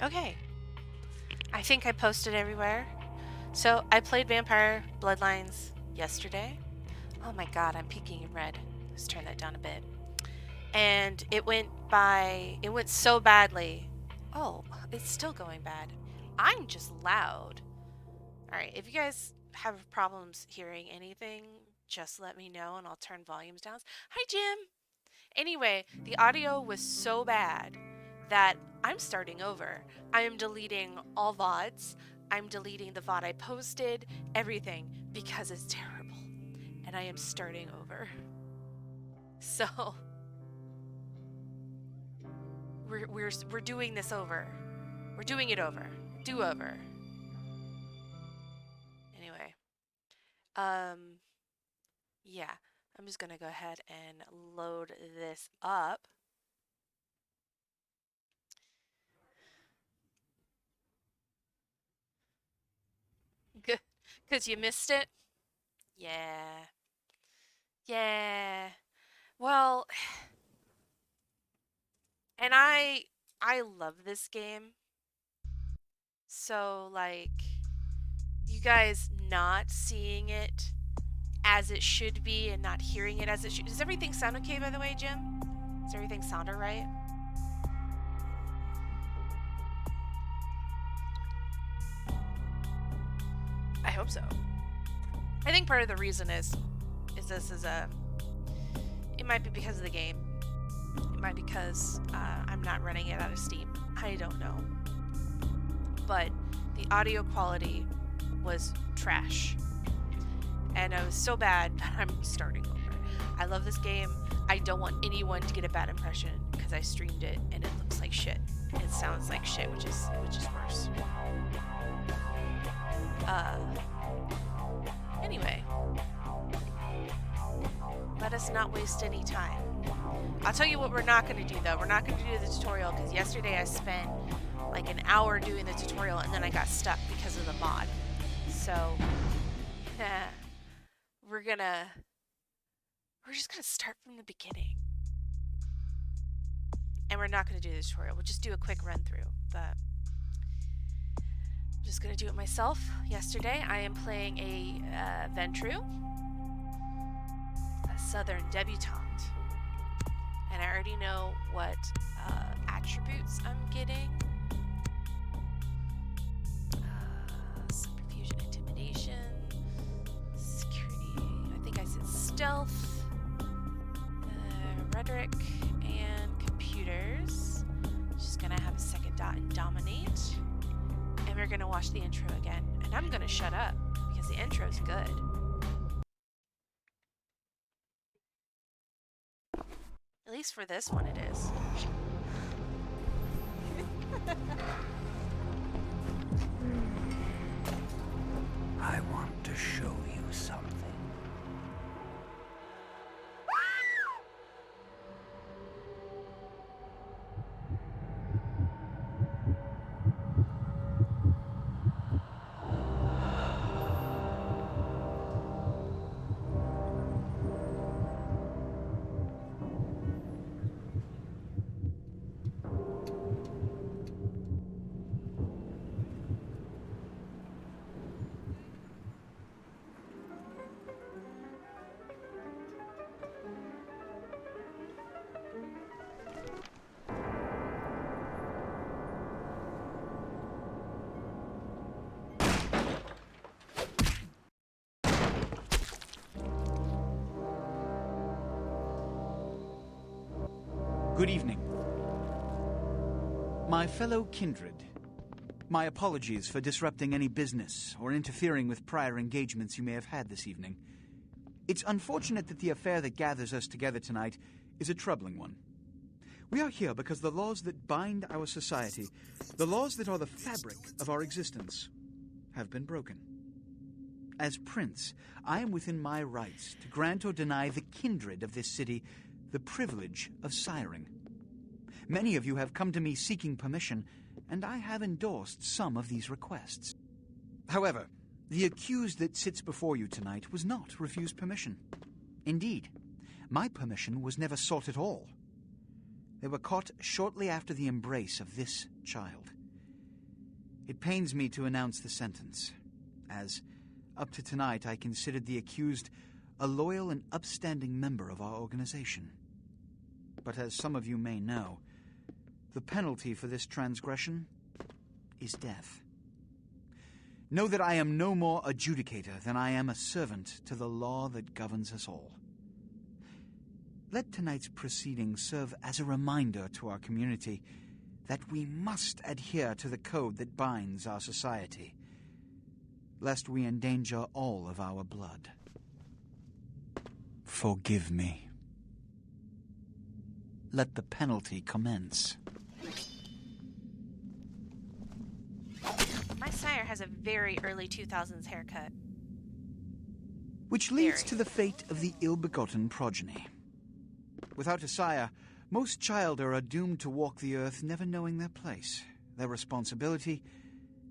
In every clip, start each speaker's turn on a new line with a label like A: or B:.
A: Okay. I think I posted everywhere. So I played Vampire Bloodlines yesterday. Oh my god, I'm peeking in red. Let's turn that down a bit. And it went so badly. Oh, it's still going bad. I'm just loud. Alright, if you guys have problems hearing anything, just let me know and I'll turn volumes down. Hi, Jim! Anyway, the audio was so bad that I'm starting over. I am deleting all VODs. I'm deleting the VOD I posted, everything, because it's terrible. And I am starting over. So we're doing this over. We're doing it over. Do over. Anyway. Yeah. I'm just gonna go ahead and load this up. Good. Because you missed it? Yeah. Yeah. Well, and I love this game. So like you guys not seeing it as it should be and not hearing it as it should. Does everything sound okay, by the way, Jim? Does everything sound all right? I hope so. I think part of the reason is this is it might be because of the game. It might be because I'm not running it out of Steam. I don't know. But the audio quality was trash. And it was so bad that I'm starting over. I love this game. I don't want anyone to get a bad impression because I streamed it and it looks like shit. It sounds like shit, which is worse. Anyway, let us not waste any time. I'll tell you what we're not going to do though. We're not going to do the tutorial because yesterday I spent like an hour doing the tutorial and then I got stuck because of the mod. So, we're just gonna start from the beginning. And we're not gonna do the tutorial. We'll just do a quick run through. But I'm just gonna do it myself. Yesterday, I am playing a Ventrue, a Southern debutante. And I already know what attributes I'm getting. Subterfuge, intimidation, security. I think I said stealth, rhetoric, and computers. Just gonna have a second dot and dominate. And we're gonna watch the intro again. And I'm gonna shut up because the intro's good. At least for this one it is.
B: I want to show you something.
C: Good evening. My fellow kindred, my apologies for disrupting any business or interfering with prior engagements you may have had this evening. It's unfortunate that the affair that gathers us together tonight is a troubling one. We are here because the laws that bind our society, the laws that are the fabric of our existence, have been broken. As prince, I am within my rights to grant or deny the kindred of this city the privilege of siring. Many of you have come to me seeking permission, and I have endorsed some of these requests. However, the accused that sits before you tonight was not refused permission. Indeed, my permission was never sought at all. They were caught shortly after the embrace of this child. It pains me to announce the sentence, as, up to tonight, I considered the accused a loyal and upstanding member of our organization. But as some of you may know, the penalty for this transgression is death. Know that I am no more adjudicator than I am a servant to the law that governs us all. Let tonight's proceedings serve as a reminder to our community that we must adhere to the code that binds our society, lest we endanger all of our blood. Forgive me. Let the penalty commence.
A: My sire has a very early 2000s haircut.
C: Which leads to the fate of the ill-begotten progeny. Without a sire, most childer are doomed to walk the earth never knowing their place, their responsibility,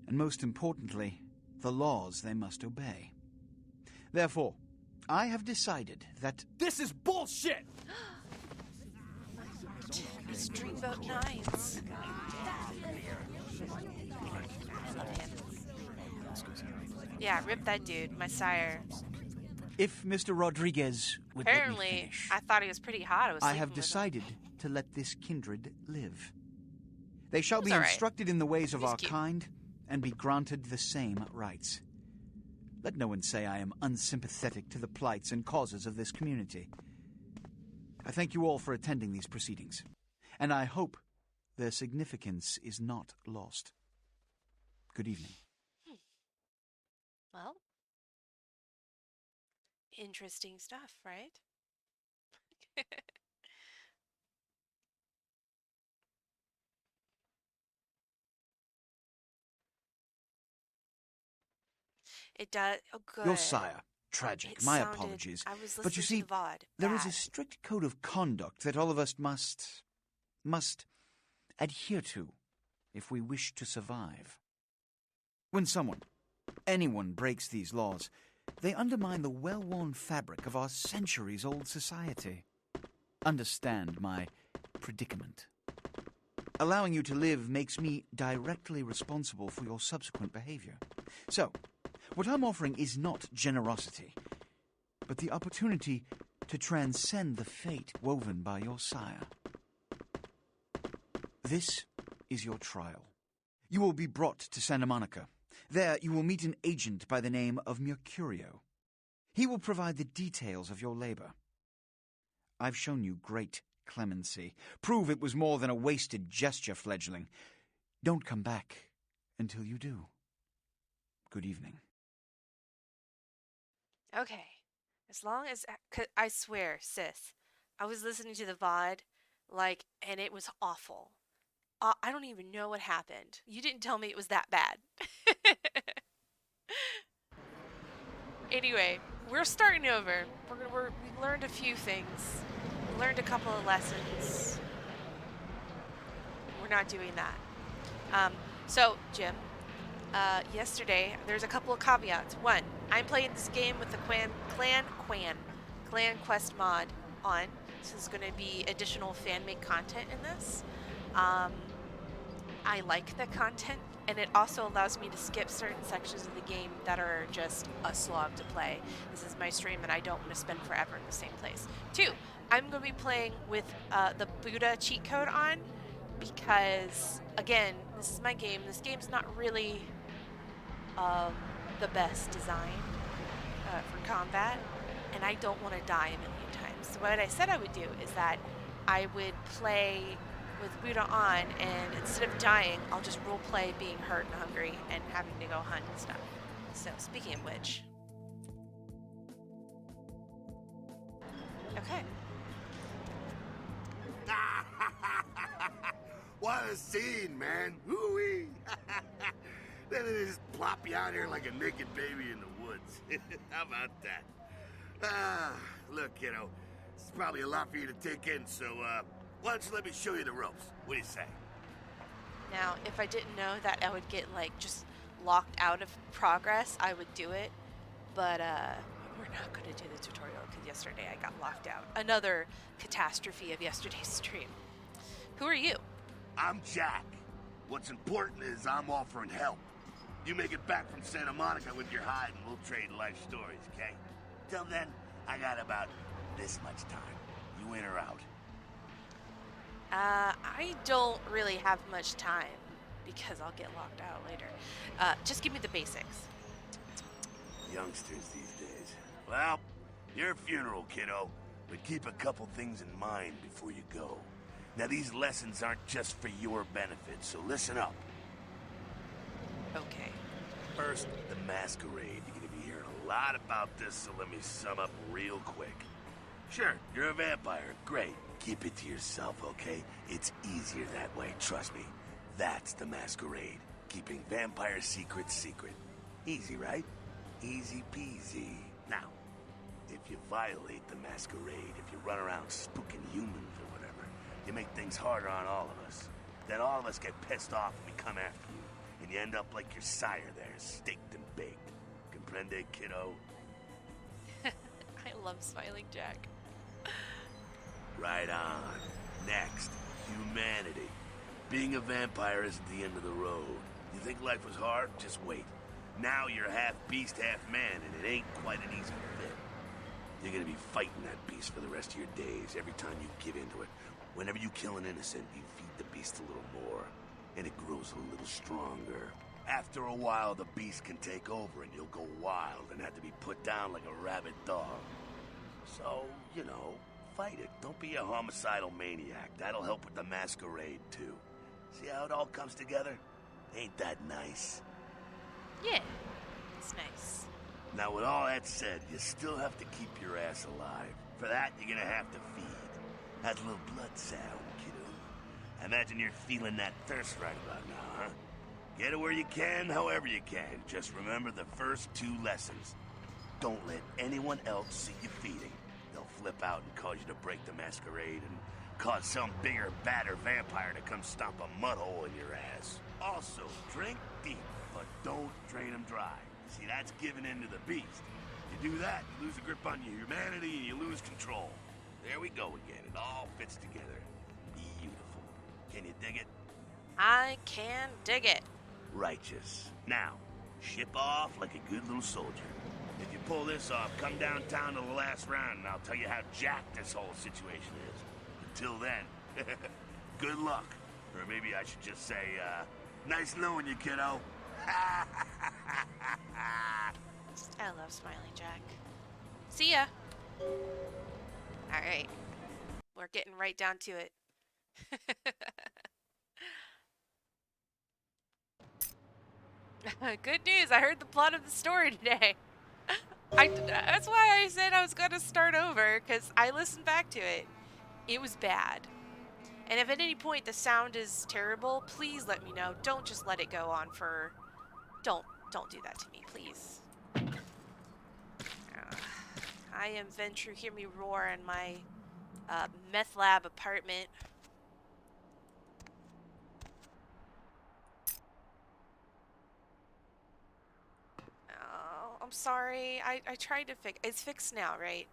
C: and most importantly, the laws they must obey. Therefore, I have decided that...
D: This is bullshit!
A: Streamboat Nines. Yeah, rip that dude, my sire.
C: If Mr. Rodriguez would let me
A: Apparently,
C: finish,
A: I thought he was pretty hot.
C: I have decided to let this kindred live. They shall be
A: all right.
C: instructed in the ways of
A: He's
C: our
A: cute.
C: kind and be granted the same rights. Let no one say I am unsympathetic to the plights and causes of this community. I thank you all for attending these proceedings, and I hope their significance is not lost. Good evening.
A: Well, interesting stuff, right? It does. Oh, good.
C: Your sire, tragic.
A: It
C: My
A: sounded-
C: apologies.
A: I was
C: But you
A: listening
C: see,
A: to the VOD.
C: there is a
A: Bad.
C: strict code of conduct that all of us must adhere to if we wish to survive. When anyone breaks these laws, they undermine the well-worn fabric of our centuries-old society. Understand my predicament. Allowing you to live makes me directly responsible for your subsequent behavior. So, what I'm offering is not generosity, but the opportunity to transcend the fate woven by your sire. This is your trial. You will be brought to Santa Monica. There you will meet an agent by the name of Mercurio. He will provide the details of your labor. I've shown you great clemency. Prove it was more than a wasted gesture, Fledgling. Don't come back until you do. Good evening.
A: Okay. As long as... I swear, sis, I was listening to the VOD, and it was awful. I don't even know what happened. You didn't tell me it was that bad. Anyway, we're starting over. We learned a few things. We learned a couple of lessons. We're not doing that. So, Jim, yesterday, there's a couple of caveats. One, I'm playing this game with the Clan Quest mod on. So there's going to be additional fan-made content in this. I like the content, and it also allows me to skip certain sections of the game that are just a slog to play. This is my stream, and I don't want to spend forever in the same place. Two, I'm going to be playing with the Buddha cheat code on, because, again, this is my game. This game's not really the best designed for combat, and I don't want to die a million times. So what I said I would do is that I would play with Buddha on, and instead of dying, I'll just roleplay being hurt and hungry and having to go hunt and stuff. So, speaking of which... Okay.
E: What a scene, man. Woo-wee. Then they just plop you out here like a naked baby in the woods. How about that? Look, kiddo, it's probably a lot for you to take in, so, why don't you let me show you the ropes? What do you say?
A: Now, if I didn't know that I would get, just locked out of progress, I would do it. But, we're not going to do the tutorial, because yesterday I got locked out. Another catastrophe of yesterday's stream. Who are you?
E: I'm Jack. What's important is I'm offering help. You make it back from Santa Monica with your hide and we'll trade life stories, okay? Till then, I got about this much time. You in or out?
A: I don't really have much time because I'll get locked out later. Just give me the basics.
E: Youngsters these days. Well, your funeral, kiddo. But keep a couple things in mind before you go. Now, these lessons aren't just for your benefit, so listen up.
A: Okay.
E: First, the Masquerade. You're gonna be hearing a lot about this, so let me sum up real quick. Sure, you're a vampire. Great. Keep it to yourself, okay? It's easier that way, trust me. That's the Masquerade. Keeping vampire secrets secret. Easy, right? Easy peasy. Now, if you violate the Masquerade, if you run around spooking humans or whatever, you make things harder on all of us. Then all of us get pissed off and we come after you. And you end up like your sire there, staked and baked. Comprende, kiddo?
A: I love Smiling Jack.
E: Right on. Next, humanity. Being a vampire isn't the end of the road. You think life was hard? Just wait. Now you're half beast, half man, and it ain't quite an easy fit. You're gonna be fighting that beast for the rest of your days, every time you give into it. Whenever you kill an innocent, you feed the beast a little more, and it grows a little stronger. After a while, the beast can take over, and you'll go wild and have to be put down like a rabid dog. So, you know, fight it. Don't be a homicidal maniac. That'll help with the Masquerade, too. See how it all comes together? Ain't that nice?
A: Yeah, it's nice.
E: Now, with all that said, you still have to keep your ass alive. For that, you're gonna have to feed. How's a little blood sound, kiddo? I imagine you're feeling that thirst right about now, huh? Get it where you can, however you can. Just remember the first two lessons. Don't let anyone else see you feeding. They'll flip out and cause you to break the Masquerade and cause some bigger, badder vampire to come stomp a mud hole in your ass. Also, drink deep, but don't drain them dry. See, that's giving in to the beast. You do that, you lose a grip on your humanity and you lose control. There we go again. It all fits together. Beautiful. Can you dig it?
A: I can dig it.
E: Righteous. Now, ship off like a good little soldier. If you pull this off, come downtown to the last round and I'll tell you how jacked this whole situation is. Until then, good luck. Or maybe I should just say, nice knowing you, kiddo.
A: I love Smiling Jack. See ya. Alright. We're getting right down to it. Good news, I heard the plot of the story today. That's why I said I was going to start over, because I listened back to it. It was bad. And if at any point the sound is terrible, please let me know. Don't just let it go on for... Don't do that to me, please. I am Ventrue. Hear me roar in my meth lab apartment. Oh, I'm sorry. I tried to fix... It's fixed now, right?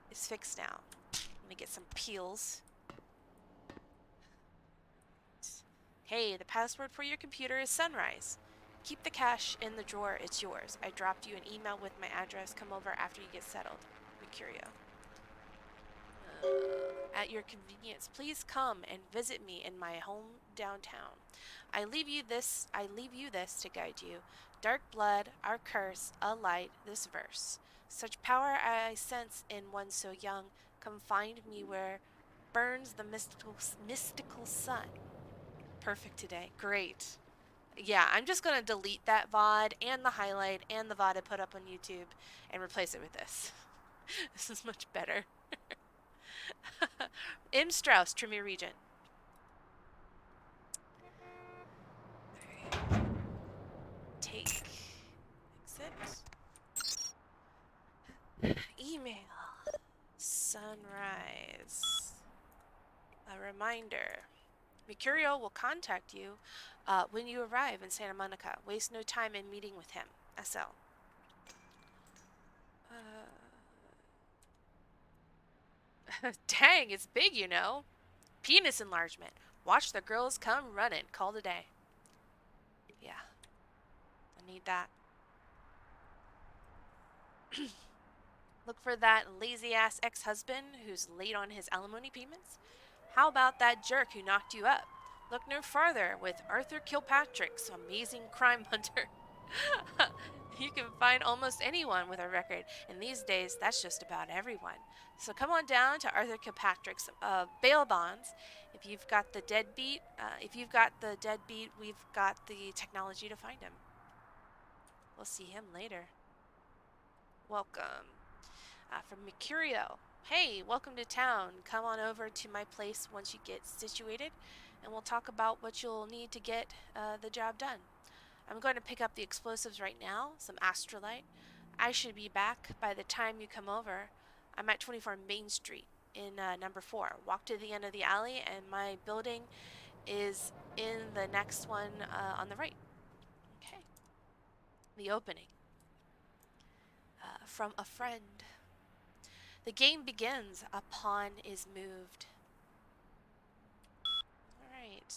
A: It's fixed now. Let me get some peels. Hey, the password for your computer is Sunrise. Keep the cash in the drawer, it's yours. I dropped you an email with my address. Come over after you get settled. Mercurio. At your convenience, please come and visit me in my home downtown. I leave you this to guide you. Dark blood, our curse, a light, this verse. Such power I sense in one so young. Come find me where burns the mystical sun. Perfect today. Great. Yeah, I'm just going to delete that VOD and the highlight and the VOD I put up on YouTube and replace it with this. This is much better. M. Strauss, Tremere Regent. Right. Take. Exit. Email. Sunrise. A reminder. Mercurio will contact you when you arrive in Santa Monica. Waste no time in meeting with him. SL. Dang, it's big, you know. Penis enlargement. Watch the girls come running. Call today. Yeah. I need that. Look for that lazy-ass ex-husband who's late on his alimony payments. How about that jerk who knocked you up? Look no further with Arthur Kilpatrick's amazing crime hunter. You can find almost anyone with a record, and these days that's just about everyone. So come on down to Arthur Kilpatrick's bail bonds. If you've got the deadbeat, we've got the technology to find him. We'll see him later. Welcome. From Mercurio. Hey, welcome to town. Come on over to my place once you get situated, and we'll talk about what you'll need to get the job done. I'm going to pick up the explosives right now, some astrolite. I should be back by the time you come over. I'm at 24 Main Street in number 4. Walk to the end of the alley, and my building is in the next one on the right. Okay. The opening. From a friend. The game begins. A pawn is moved. Alright.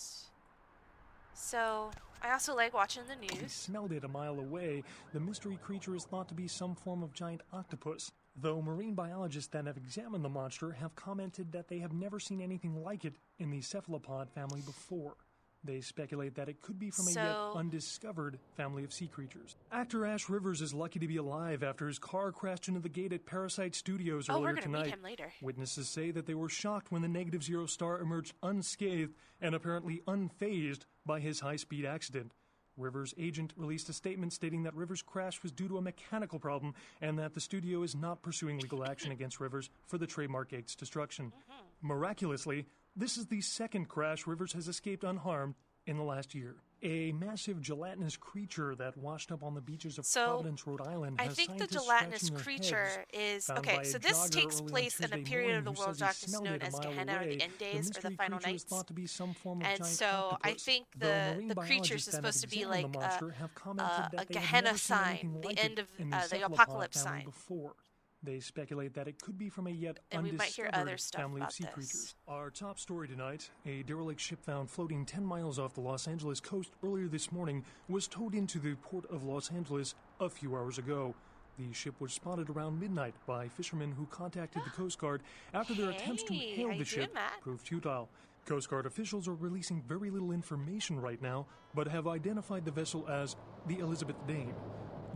A: So, I also like watching the
D: He
A: news.
D: smelled it a mile away. The mystery creature is thought to be some form of giant octopus, though marine biologists that have examined the monster have commented that they have never seen anything like it in the cephalopod family before. They speculate that it could be from a yet undiscovered family of sea creatures. Actor Ash Rivers is lucky to be alive after his car crashed into the gate at Parasite Studios earlier
A: we're gonna
D: tonight.
A: meet him later.
D: Witnesses say that they were shocked when the Negative Zero star emerged unscathed and apparently unfazed by his high-speed accident. Rivers' agent released a statement stating that Rivers' crash was due to a mechanical problem and that the studio is not pursuing legal action against Rivers for the trademark gate's destruction. Miraculously, this is the second crash Rivers has escaped unharmed in the last year. A massive gelatinous creature that washed up on the beaches of Providence, Rhode Island,
A: I
D: has
A: think the
D: scientists
A: gelatinous
D: scratching their
A: creature
D: heads.
A: is...
D: Found
A: Okay,
D: by
A: so
D: a
A: this
D: jogger
A: takes
D: early on
A: place in a
D: Tuesday
A: period of
D: morning
A: the
D: who
A: world's
D: says he
A: darkness
D: smelled
A: known
D: it a
A: as
D: mile
A: Gehenna or
D: away.
A: the end days or
D: mystery
A: the final
D: creature is
A: nights.
D: thought to be some form of
A: And
D: giant
A: so I
D: octopus,
A: think
D: though marine
A: the creatures
D: biologists
A: is
D: that have
A: supposed to be
D: examined
A: like
D: the monster have commented
A: a
D: that they have
A: Gehenna
D: never seen
A: sign,
D: anything
A: the
D: like
A: end
D: it
A: of
D: in the
A: the
D: cephalopod
A: apocalypse
D: family
A: sign.
D: before. They speculate that it could be from a yet
A: And we might hear
D: undiscovered
A: other stuff
D: family of
A: about
D: sea
A: this.
D: creatures. Our top story tonight, a derelict ship found floating 10 miles off the Los Angeles coast earlier this morning was towed into the port of Los Angeles a few hours ago. The ship was spotted around midnight by fishermen who contacted the Coast Guard after their attempts to
A: Hey,
D: hail
A: how
D: the
A: you
D: ship
A: doing, Matt?
D: proved futile. Coast Guard officials are releasing very little information right now, but have identified the vessel as the Elizabeth Dane.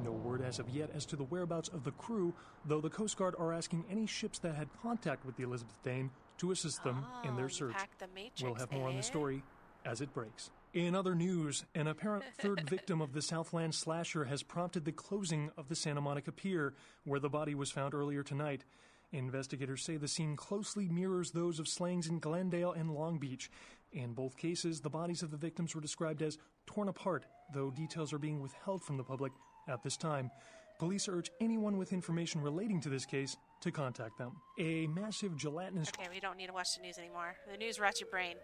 D: No word as of yet as to the whereabouts of the crew, though the Coast Guard are asking any ships that had contact with the Elizabeth Dane to assist them in their
A: you
D: search.
A: hacked the Matrix,
D: We'll have more on
A: eh?
D: the story as it breaks. In other news, an apparent third victim of the Southland slasher has prompted the closing of the Santa Monica Pier, where the body was found earlier tonight. Investigators say the scene closely mirrors those of slayings in Glendale and Long Beach. In both cases, the bodies of the victims were described as torn apart, though details are being withheld from the public at this time. Police urge anyone with information relating to this case to contact them. A massive gelatinous...
A: Okay, we don't need to watch the news anymore. The news rots your brain.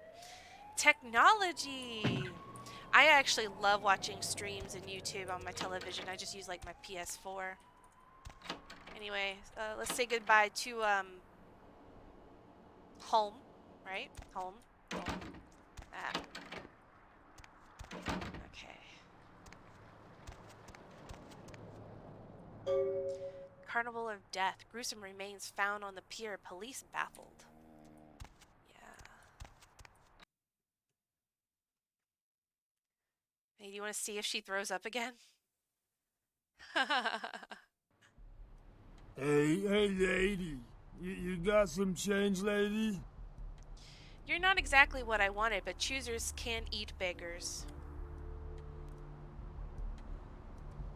A: Technology! I actually love watching streams in YouTube on my television. I just use like my PS4. Anyway, let's say goodbye to home, right? Home. Okay. Carnival of Death. Gruesome remains found on the pier. Police baffled. Yeah. Hey, do you want to see if she throws up again?
F: Hey, lady. You got some change, lady?
A: You're not exactly what I wanted, but choosers can eat beggars.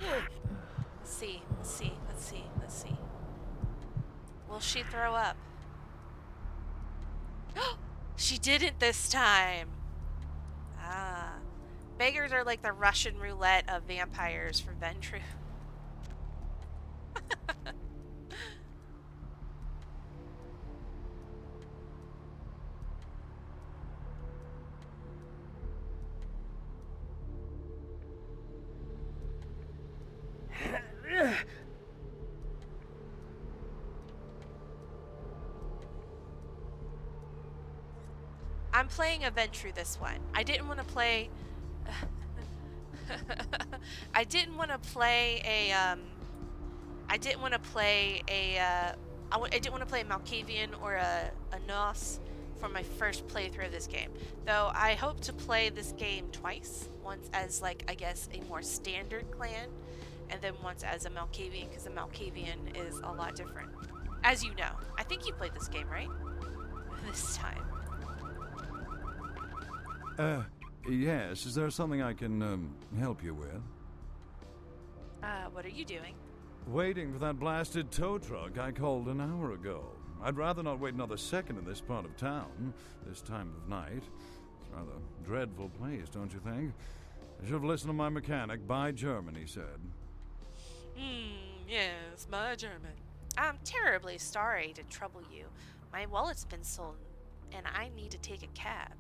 A: Let's see. Will she throw up? She didn't this time! Ah. Beggars are like the Russian roulette of vampires for Ventrue. I'm playing a Ventrue this one. I didn't want to play I didn't want to play a I didn't want to play a I didn't want to play a Malkavian or a Nos for my first playthrough of this game. Though I hope to play this game twice. Once as, like, I guess a more standard clan, and then once as a Malkavian, because a Malkavian is a lot different. As you know. I think you played this game, right? This time.
G: Yes. Is there something I can, help you with?
A: What are you doing?
G: Waiting for that blasted tow truck I called an hour ago. I'd rather not wait another second in this part of town, this time of night. It's a rather dreadful place, don't you think? I should have listened to my mechanic. By German, he said.
A: Yes, my German. I'm terribly sorry to trouble you. My wallet's been stolen, and I need to take a cab.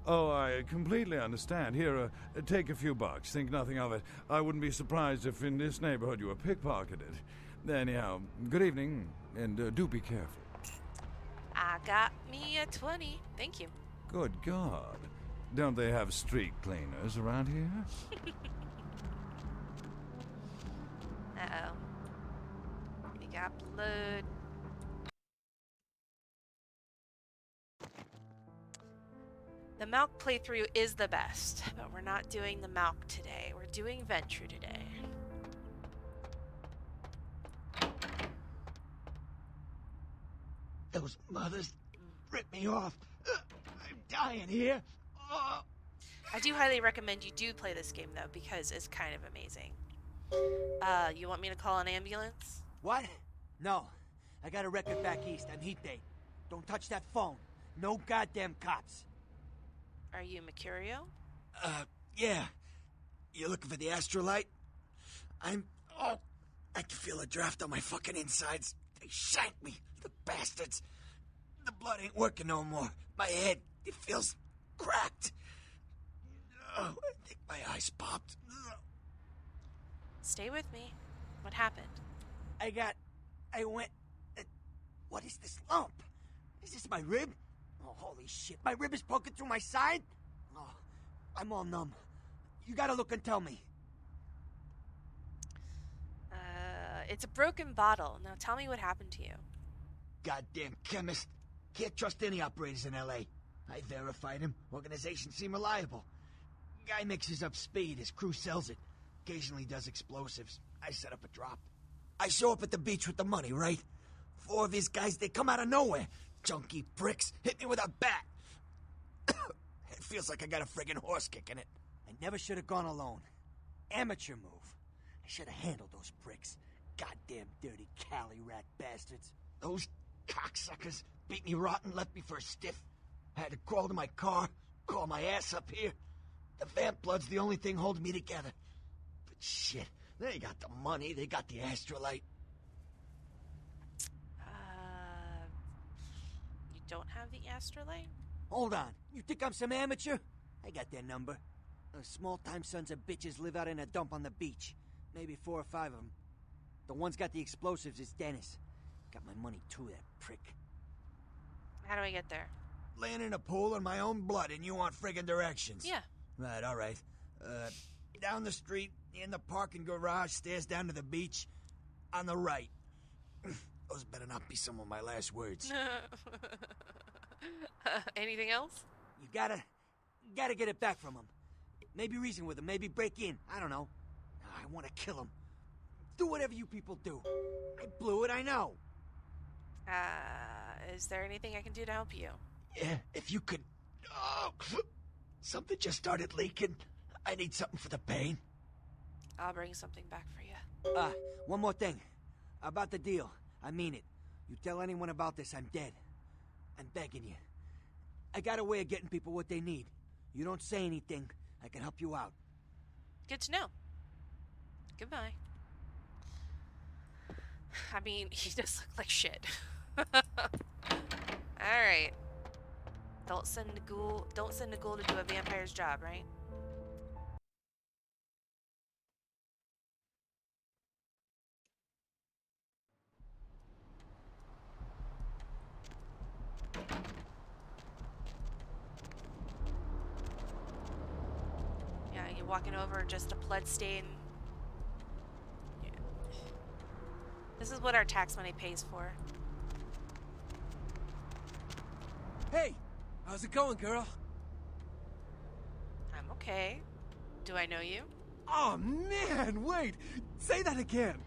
G: Oh, I completely understand. Here, take a few bucks. Think nothing of it. I wouldn't be surprised if in this neighborhood you were pickpocketed. Anyhow, good evening, and do be careful.
A: I got me a 20. Thank you.
G: Good God. Don't they have street cleaners around here?
A: Uh-oh. We got blood. The Malk playthrough is the best, but we're not doing the Malk today. We're doing Ventrue today.
F: Those mothers ripped me off. I'm dying here.
A: I do highly recommend you do play this game, though, because it's kind of amazing. You want me to call an ambulance?
H: What? No. I got a record back east. I'm heat date. Don't touch that phone. No goddamn cops.
A: Are you Mercurio?
F: Yeah. You looking for the astrolite? I can feel a draft on my fucking insides. They shanked me, the bastards. The blood ain't working no more. My head, it feels cracked. Oh, I think my eyes popped.
A: Stay with me. What happened?
H: What is this lump? Is this my rib? Oh, holy shit. My rib is poking through my side? Oh, I'm all numb. You gotta look and tell me.
A: It's a broken bottle. Now tell me what happened to you.
F: Goddamn chemist. Can't trust any operators in L.A. I verified him. Organization seem reliable. Guy mixes up speed. His crew sells it. Occasionally does explosives. I set up a drop. I show up at the beach with the money, right? 4 of his guys, they come out of nowhere. Junky pricks hit me with a bat. It feels like I got a friggin' horse kicking it.
H: I never should have gone alone. Amateur move. I should have handled those pricks. Goddamn dirty Cali rat bastards.
F: Those cocksuckers beat me rotten, left me for a stiff. I had to crawl to my car, crawl my ass up here. The vamp blood's the only thing holding me together. But shit, they got the money, they got the astrolite.
A: You don't have the astrolite?
H: Hold on. You think I'm some amateur? I got their number. Those small-time sons of bitches live out in a dump on the beach. Maybe 4 or 5 of them. The one's got the explosives is Dennis. Got my money too, that prick.
A: How do I get there?
F: Laying in a pool in my own blood and you want friggin' directions.
A: Yeah.
F: Right, all right. Down the street, in the parking garage, stairs down to the beach. On the right. Those better not be some of my last words.
A: Anything else?
H: You gotta get it back from him. Maybe reason with him, maybe break in. I don't know. I want to kill him. Do whatever you people do. I blew it, I know.
A: Is there anything I can do to help you?
F: Yeah, if you could... Oh, something just started leaking. I need something for the pain.
A: I'll bring something back for you.
H: One more thing. About the deal. I mean it. You tell anyone about this, I'm dead. I'm begging you. I got a way of getting people what they need. You don't say anything, I can help you out.
A: Good to know. Goodbye. I mean, he does look like shit. Alright. Don't send a ghoul to do a vampire's job, right? walking over just a blood stain. Yeah. This is what our tax money pays for.
I: Hey, how's it going, girl?
A: I'm okay. Do I know you?
I: Oh, man, wait. Say that again.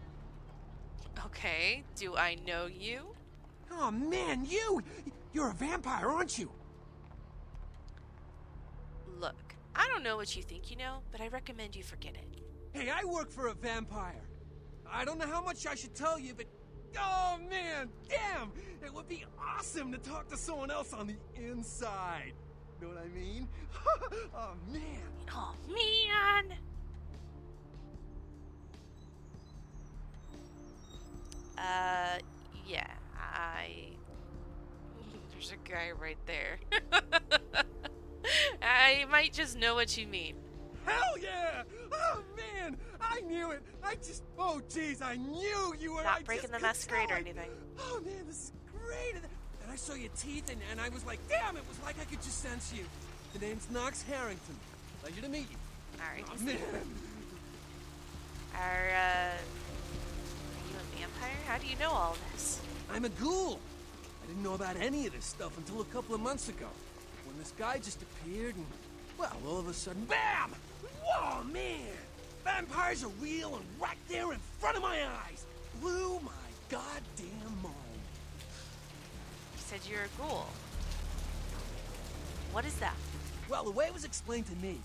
A: Okay. Do I know you?
I: Oh, man, you're a vampire, aren't you?
A: Look, I don't know what you think you know, but I recommend you forget it.
I: Hey, I work for a vampire. I don't know how much I should tell you, but... Oh, man, damn! It would be awesome to talk to someone else on the inside. Know what I mean? Oh, man.
A: Oh, man! Yeah, There's a guy right there. I might just know what you mean.
I: Hell yeah! Oh, man! I knew it! Oh, jeez, I knew you were...
A: Not breaking the Masquerade or anything.
I: Oh, man, this is great! And I saw your teeth, and I was like, damn, it was like I could just sense you. The name's Knox Harrington. Pleasure to meet you.
A: Alright.
I: Oh, man.
A: Are you a vampire? How do you know all this?
I: I'm a ghoul. I didn't know about any of this stuff until a couple of months ago. When this guy just appeared and, well, all of a sudden, BAM! Whoa, man! Vampires are real and right there in front of my eyes. Blew my goddamn mind.
A: You said you're a ghoul. What is that?
I: Well, the way it was explained to me,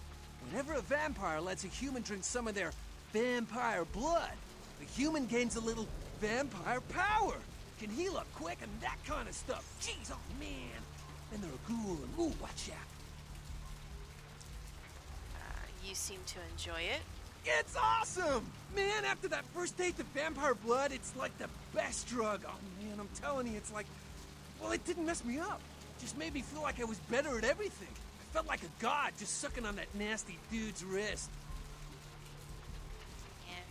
I: whenever a vampire lets a human drink some of their vampire blood, the human gains a little vampire power. Can heal up quick and that kind of stuff. Jeez, oh man. And they're a ghoul and ooh, watch out.
A: You seem to enjoy it.
I: It's awesome! Man, after that first date to vampire blood, it's like the best drug. Oh man, I'm telling you, it's like... Well, it didn't mess me up. Just made me feel like I was better at everything. I felt like a god just sucking on that nasty dude's wrist.
A: And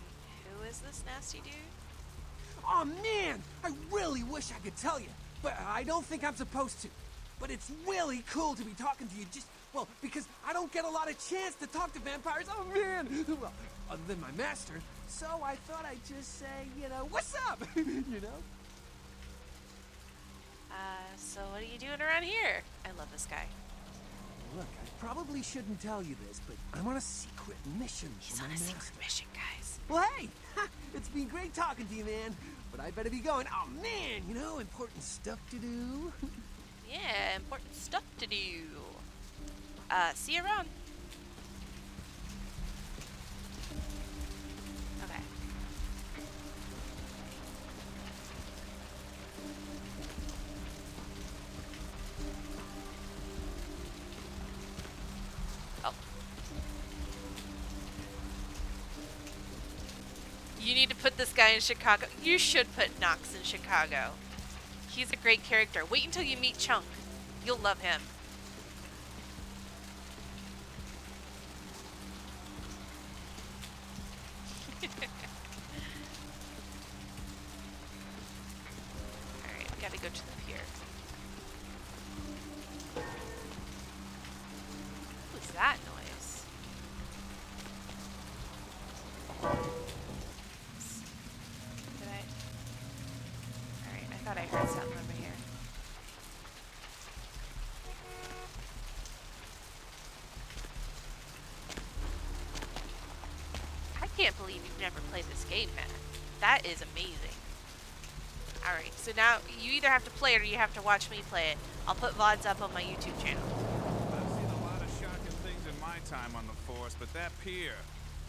A: who is this nasty dude?
I: Oh man, I really wish I could tell you, but I don't think I'm supposed to. But it's really cool to be talking to you just, well, because I don't get a lot of chance to talk to vampires. Oh man, well, other than my master. So I thought I'd just say, you know, what's up, you know?
A: So what are you doing around here? I love this guy.
I: Look, I probably shouldn't tell you this, but I'm on a secret mission.
A: He's on a secret mission, guys.
I: Well, hey, it's been great talking to you, man. But I better be going. Oh, man, you know, important stuff to do.
A: Yeah, important stuff to do. See you around. Okay. Oh. You need to put this guy in Chicago. You should put Knox in Chicago. He's a great character. Wait until you meet Chunk. You'll love him. Alright, we gotta go to the pier. What was that noise? Did I? Alright, I thought I heard something over here. I can't believe you've never played this game, man. That is amazing. Alright, so now you either have to play it or you have to watch me play it. I'll put VODs up on my YouTube channel.
J: I've seen a lot of shocking things in my time on the force, but that pier,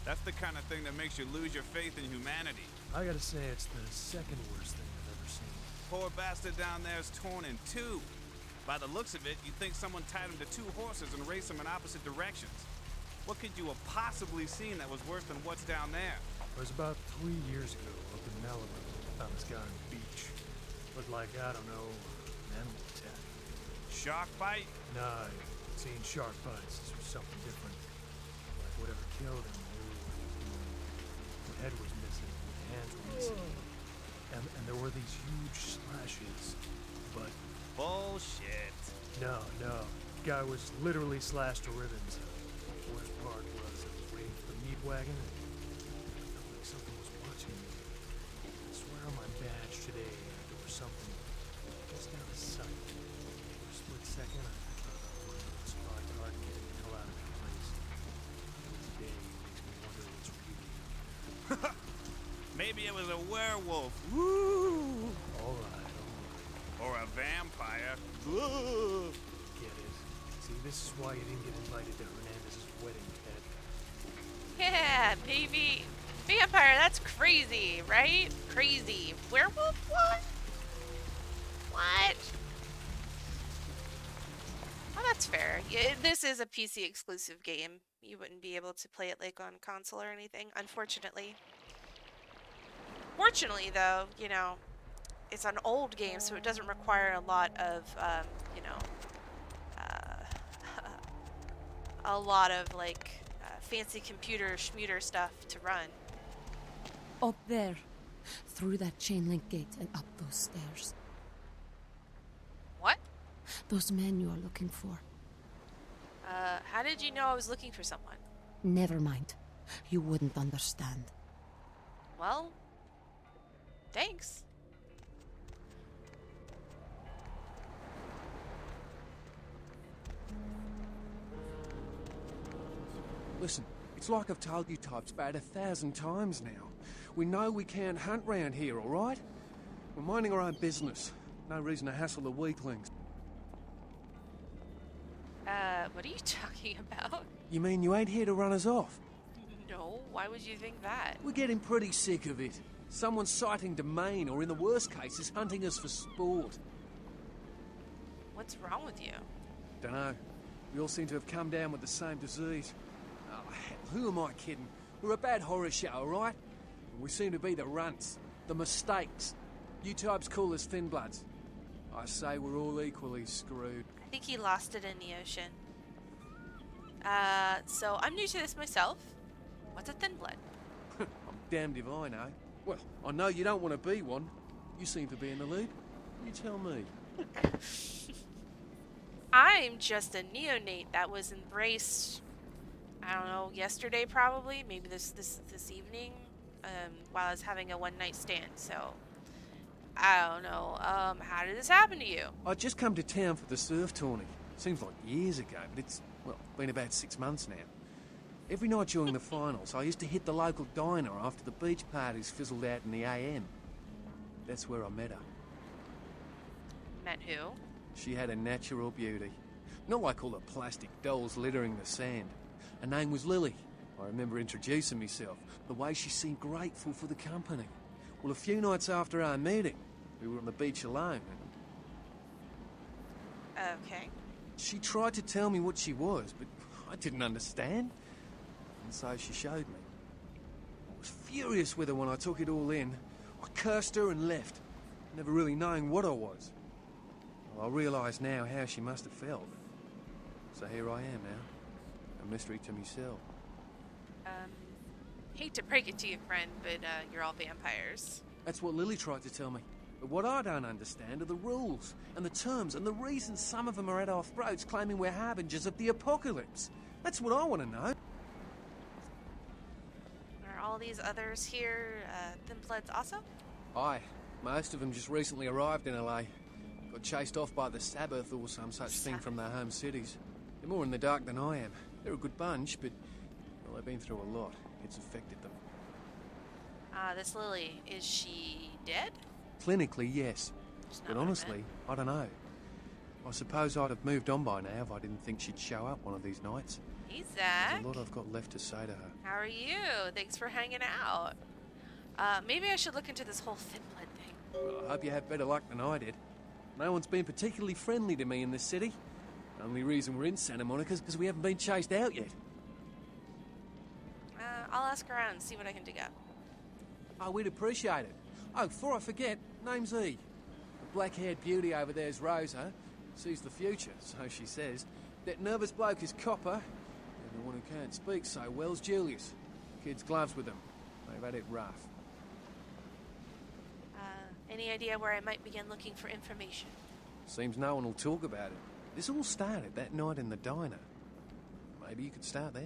J: that's the kind of thing that makes you lose your faith in humanity.
D: I gotta say, it's the second worst thing I've ever seen.
J: Poor bastard down there is torn in two. By the looks of it, you'd think someone tied him to two horses and raced them in opposite directions. What could you have possibly seen that was worse than what's down there?
D: It was about 3 years ago up in Malibu. Found this guy on the beach. Looked like, I don't know, an animal attack.
J: Shark bite?
D: Nah, I've seen shark bites. This was something different. Like whatever killed him. The head was missing, the hands were missing. And there were these huge slashes. But
J: Bullshit.
D: no. Guy was literally slashed to ribbons. The worst part was it was raining wagon and I felt like something was watching me. I swear on my badge today there was something just out of sight. For a split second, I thought I was a spot hard to get the hell out of that place. Today makes me wonder what's real.
J: Maybe it was a werewolf. Woo!
D: All right.
J: Or a vampire.
D: Get it. See, this is why you didn't get invited to Hernandez's wedding, Ted.
A: Yeah, baby. Vampire, that's crazy, right? Crazy. Werewolf? What? What? Well, that's fair. Yeah, this is a PC exclusive game. You wouldn't be able to play it like on console or anything, unfortunately. Fortunately, though, you know, it's an old game, so it doesn't require a lot of, you know, a lot of, like, fancy computer schmuter stuff to run.
K: Up there. Through that chain link gate and up those stairs.
A: What?
K: Those men you are looking for.
A: How did you know I was looking for someone?
K: Never mind. You wouldn't understand.
A: Well, thanks.
I: Listen, it's like I've told you types about 1,000 times now. We know we can't hunt round here, all right? We're minding our own business. No reason to hassle the weaklings.
A: What are you talking about?
I: You mean you ain't here to run us off?
A: No, why would you think that?
I: We're getting pretty sick of it. Someone's sighting domain, or in the worst cases, hunting us for sport.
A: What's wrong with you?
I: Dunno. We all seem to have come down with the same disease. Oh, hell, who am I kidding? We're a bad horror show, all right? We seem to be the runts, the mistakes. You types call us thin bloods. I say we're all equally screwed.
A: I think he lost it in the ocean. So I'm new to this myself. What's a thin blood?
I: I'm damned if I know. Well, I know you don't want to be one. You seem to be in the lead. You tell me.
A: I'm just a neonate that was embraced, I don't know, yesterday probably, maybe this evening, while I was having a one-night stand, so I don't know. How did this happen to you?
I: I just come to town for the surf tourney. Seems like years ago, but it's, well, been about 6 months now. Every night during the finals, I used to hit the local diner after the beach parties fizzled out in the AM. That's where I met her.
A: Met who?
I: She had a natural beauty. Not like all the plastic dolls littering the sand. Her name was Lily. I remember introducing myself, the way she seemed grateful for the company. Well, a few nights after our meeting, we were on the beach alone.
A: Okay.
I: She tried to tell me what she was, but I didn't understand. And so she showed me. I was furious with her when I took it all in. I cursed her and left, never really knowing what I was. Well, I realise now how she must have felt. So here I am now, a mystery to myself.
A: Hate to break it to you, friend, but you're all vampires.
I: That's what Lily tried to tell me. But what I don't understand are the rules, and the terms, and the reasons some of them are at our throats claiming we're harbingers of the apocalypse. That's what I want to know.
A: Are all these others here thin bloods also?
I: Aye, most of them just recently arrived in LA. Got chased off by the Sabbath or some such thing from their home cities. They're more in the dark than I am. They're a good bunch, but, well, they've been through a lot. It's affected them.
A: This Lily, is she dead?
I: Clinically, yes. But honestly, I don't know. I suppose I'd have moved on by now if I didn't think she'd show up one of these nights.
A: Hey, Zach.
I: There's a lot I've got left to say to her.
A: How are you? Thanks for hanging out. Maybe I should look into this whole thin blood thing.
I: Well, I hope you have better luck than I did. No one's been particularly friendly to me in this city. Only reason we're in Santa Monica is because we haven't been chased out yet.
A: I'll ask around and see what I can dig up.
I: Oh, we'd appreciate it. Oh, before I forget, name's E. The black-haired beauty over there's Rosa. Sees the future, so she says. That nervous bloke is Copper. And the one who can't speak so well's Julius. Kids' gloves with them. They've had it rough.
A: Any idea where I might begin looking for information?
I: Seems no one will talk about it. This all started that night in the diner. Maybe you could start there.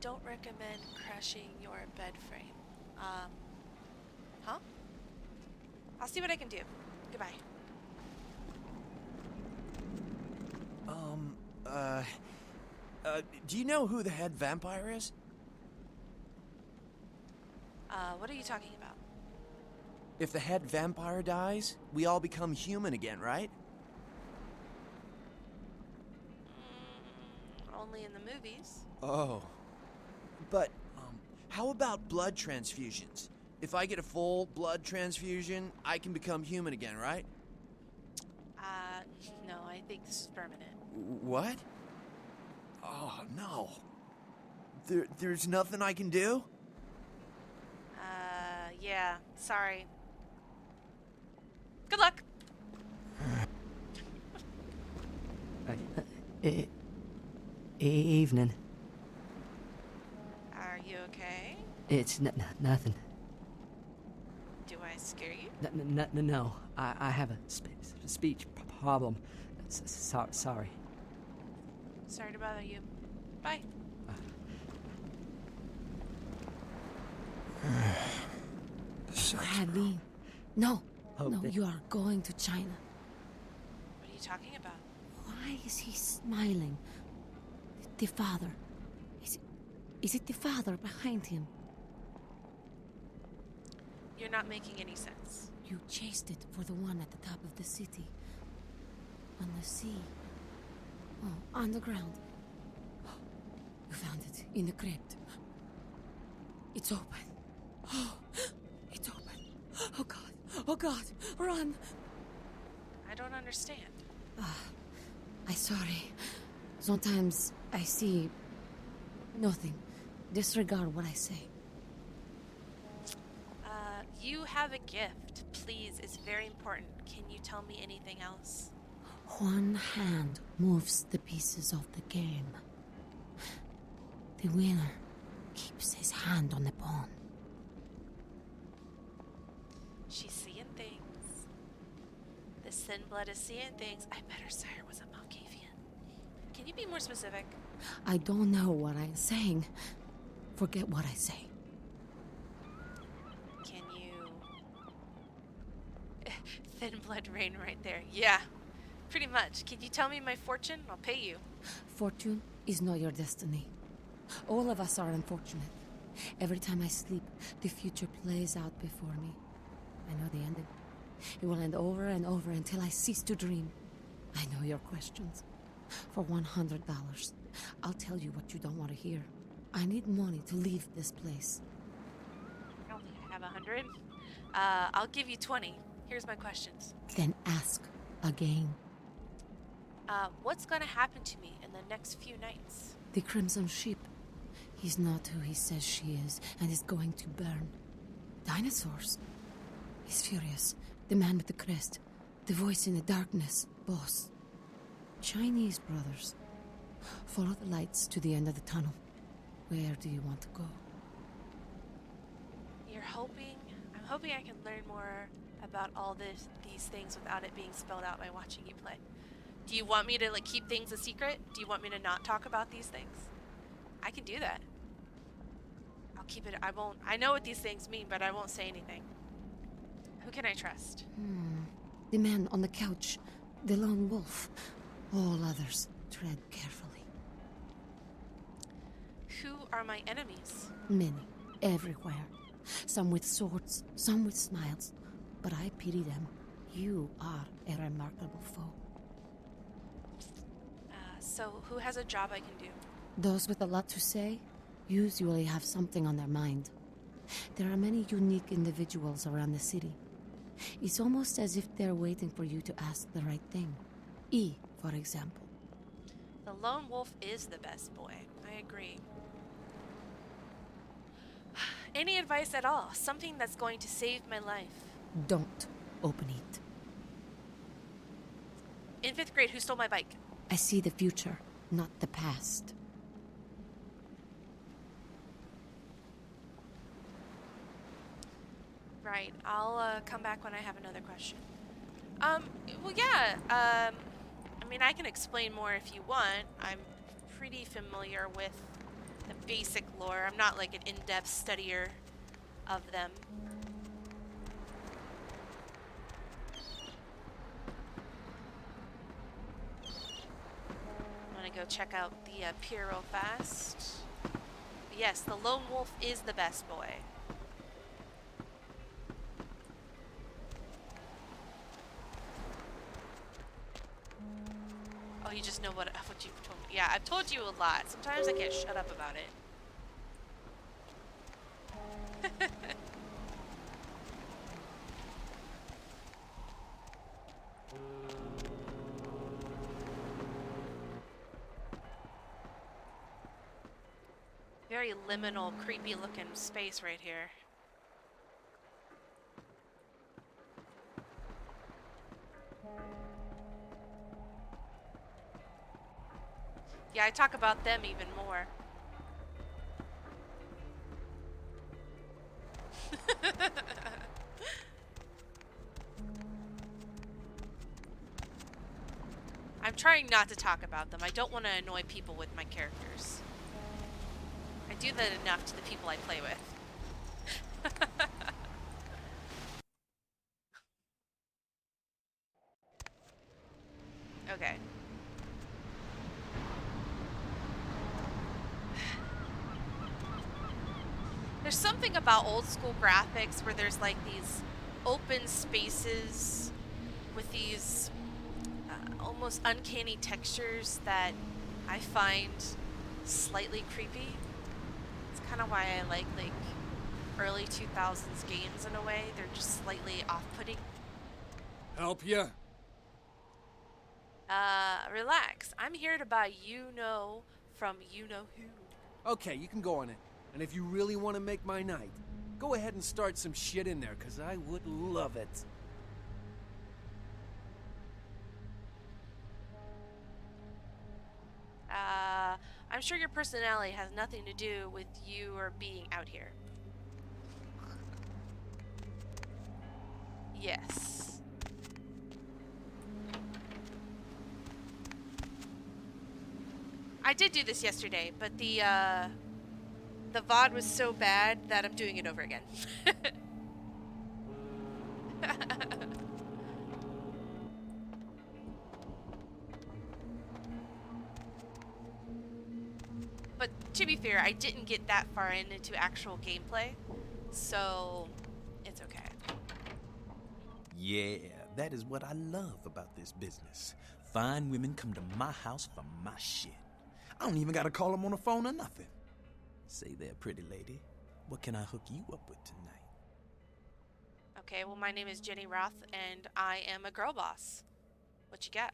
A: don't recommend crashing your bed frame. Huh? I'll see what I can do. Goodbye.
L: Do you know who the head vampire is?
A: What are you talking about?
L: If the head vampire dies, we all become human again, right?
A: Only in the movies.
L: Oh. But, how about blood transfusions? If I get a full blood transfusion, I can become human again, right?
A: No, I think this is permanent.
L: What? Oh, no. There's nothing I can do?
A: Yeah, sorry. Good luck!
M: Evening.
A: Are you okay?
M: It's nothing.
A: Do I scare you?
M: No. I have a speech problem. Sorry.
A: Sorry to bother you. Bye.
M: Abby. No, you are going to China.
A: What are you talking about?
K: Why is he smiling? The father. Is it the father behind him?
A: You're not making any sense.
K: You chased it for the one at the top of the city. On the sea. Oh, on the ground. You found it in the crypt. It's open. Oh, it's open. Oh God. Oh God. Run.
A: I don't understand.
K: I'm sorry. Sometimes I see nothing. Disregard what I say.
A: You have a gift. Please, it's very important. Can you tell me anything else?
K: One hand moves the pieces of the game. The winner keeps his hand on the pawn.
A: She's seeing things. The Sin Blood is seeing things. I bet her sire was a Malkavian. Can you be more specific?
K: I don't know what I'm saying. Forget what I say.
A: Can you... Thin Blood Rain right there. Yeah, pretty much. Can you tell me my fortune? I'll pay you.
K: Fortune is not your destiny. All of us are unfortunate. Every time I sleep, the future plays out before me. I know the ending. It will end over and over until I cease to dream. I know your questions. For $100, I'll tell you what you don't want to hear. I need money to leave this place.
A: I don't think I have 100. I'll give you 20. Here's my questions.
K: Then ask again.
A: What's gonna happen to me in the next few nights?
K: The Crimson Sheep. He's not who he says she is, and is going to burn. Dinosaurs. He's furious. The man with the crest. The voice in the darkness. Boss. Chinese brothers. Follow the lights to the end of the tunnel. Where do you want to go?
A: I'm hoping I can learn more about all these things without it being spelled out by watching you play. Do you want me to keep things a secret? Do you want me to not talk about these things? I can do that. I'll keep it. I know what these things mean, but I won't say anything. Who can I trust?
K: The man on the couch. The lone wolf. All others. Tread carefully.
A: Who are my enemies?
K: Many. Everywhere. Some with swords, some with smiles. But I pity them. You are a remarkable foe.
A: So who has a job I can do?
K: Those with a lot to say usually have something on their mind. There are many unique individuals around the city. It's almost as if they're waiting for you to ask the right thing. E, for example.
A: The lone wolf is the best boy. I agree. Any advice at all? Something that's going to save my life.
K: Don't open it.
A: In 5th grade, who stole my bike?
K: I see the future, not the past.
A: Right. I'll come back when I have another question. Well, yeah. I mean, I can explain more if you want. I'm pretty familiar with the basic lore. I'm not like an in-depth studier of them. I'm gonna go check out the pier real fast. Yes, the lone wolf is the best boy. Oh, you just know what you've told me. Yeah, I've told you a lot. Sometimes I can't shut up about it. Very liminal, creepy looking space right here. Yeah, I talk about them even more. I'm trying not to talk about them. I don't want to annoy people with my characters. I do that enough to the people I play with. Okay. There's something about old school graphics where there's like these open spaces with these almost uncanny textures that I find slightly creepy. It's kind of why I like early 2000s games in a way. They're just slightly off-putting.
I: Help ya?
A: Relax. I'm here to buy you-know from you-know-who.
I: Okay, you can go on it. And if you really want to make my night, go ahead and start some shit in there, because I would love it.
A: I'm sure your personality has nothing to do with you or being out here. Yes. I did do this yesterday, but the VOD was so bad that I'm doing it over again. But to be fair, I didn't get that far into actual gameplay, so it's okay.
N: Yeah, that is what I love about this business. Fine women come to my house for my shit. I don't even gotta call them on the phone or nothing. Say there, pretty lady, what can I hook you up with tonight?
A: Okay, well, my name is Jenny Roth, and I am a girl boss. What you got?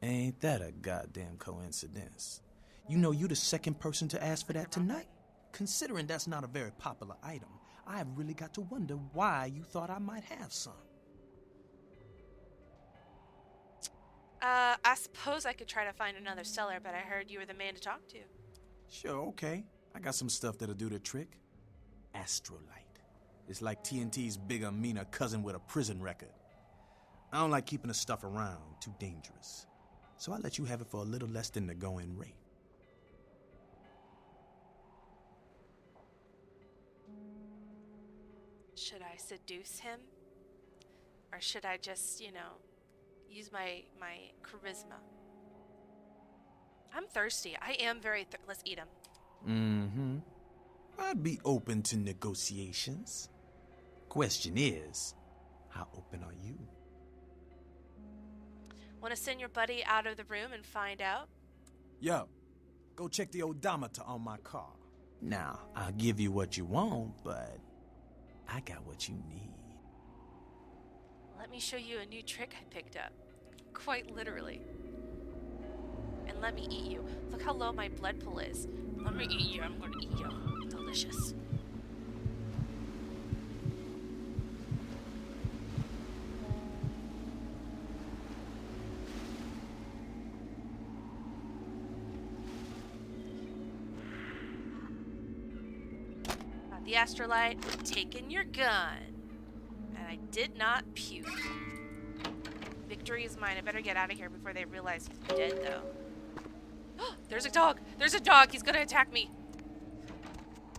N: Ain't that a goddamn coincidence? You know you the second person to ask for that tonight? Considering that's not a very popular item, I've really got to wonder why you thought I might have some.
A: I suppose I could try to find another seller, but I heard you were the man to talk to.
N: Sure, okay. I got some stuff that'll do the trick. Astrolite. It's like TNT's bigger, meaner cousin with a prison record. I don't like keeping the stuff around, too dangerous. So I'll let you have it for a little less than the going rate.
A: Should I seduce him? Or should I just, use my charisma? I'm thirsty. I am very let's eat him.
N: Mm-hmm. I'd be open to negotiations. Question is, how open are you?
A: Want to send your buddy out of the room and find out?
N: Yo, go check the odometer on my car. Now, I'll give you what you want, but I got what you need.
A: Let me show you a new trick I picked up. Quite literally. And let me eat you. Look how low my blood pool is. Let me eat you. I'm going to eat you. Delicious. Got the astrolite. Taking your gun. And I did not puke. Victory is mine. I better get out of here before they realize I'm dead, though. There's a dog! There's a dog! He's gonna attack me!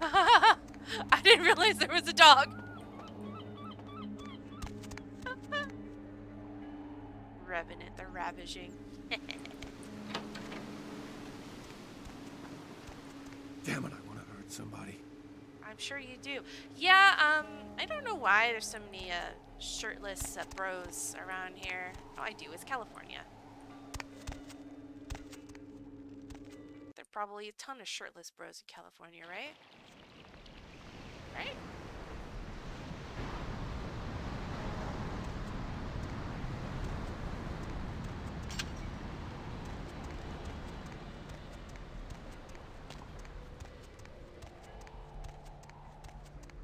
A: I didn't realize there was a dog. Revenant, the ravaging.
N: Damn it, I want to hurt somebody.
A: I'm sure you do. Yeah, I don't know why there's so many shirtless bros around here. Oh, I do. It's California. There are probably a ton of shirtless bros in California, right? Right?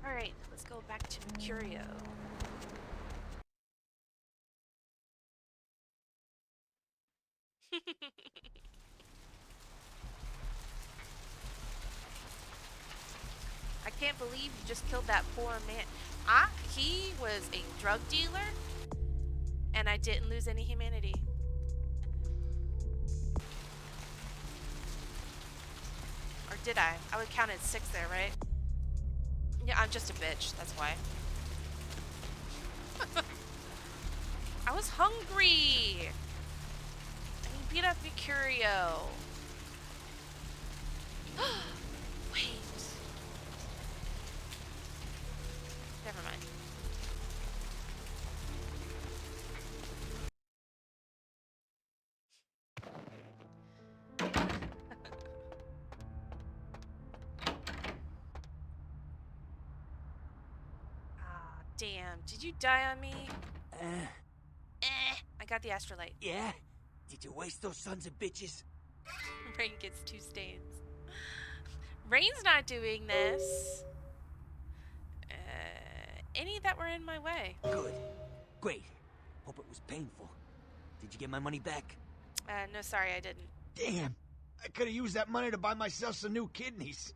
A: Alright, let's go back to Curio. I can't believe you just killed that poor man. He was a drug dealer, and I didn't lose any humanity. Or did I? I would count as 6 there, right? Yeah, I'm just a bitch, that's why. I was hungry! And you beat up Mercurio. Wait. Never mind. Ah, damn. Did you die on me? I got the astrolite.
H: Yeah? Did you waste those sons of bitches?
A: Rain gets 2 stains. Rain's not doing this. Any that were in my way.
H: Good. Great. Hope it was painful. Did you get my money back?
A: No, sorry, I didn't.
F: Damn. I could have used that money to buy myself some new kidneys.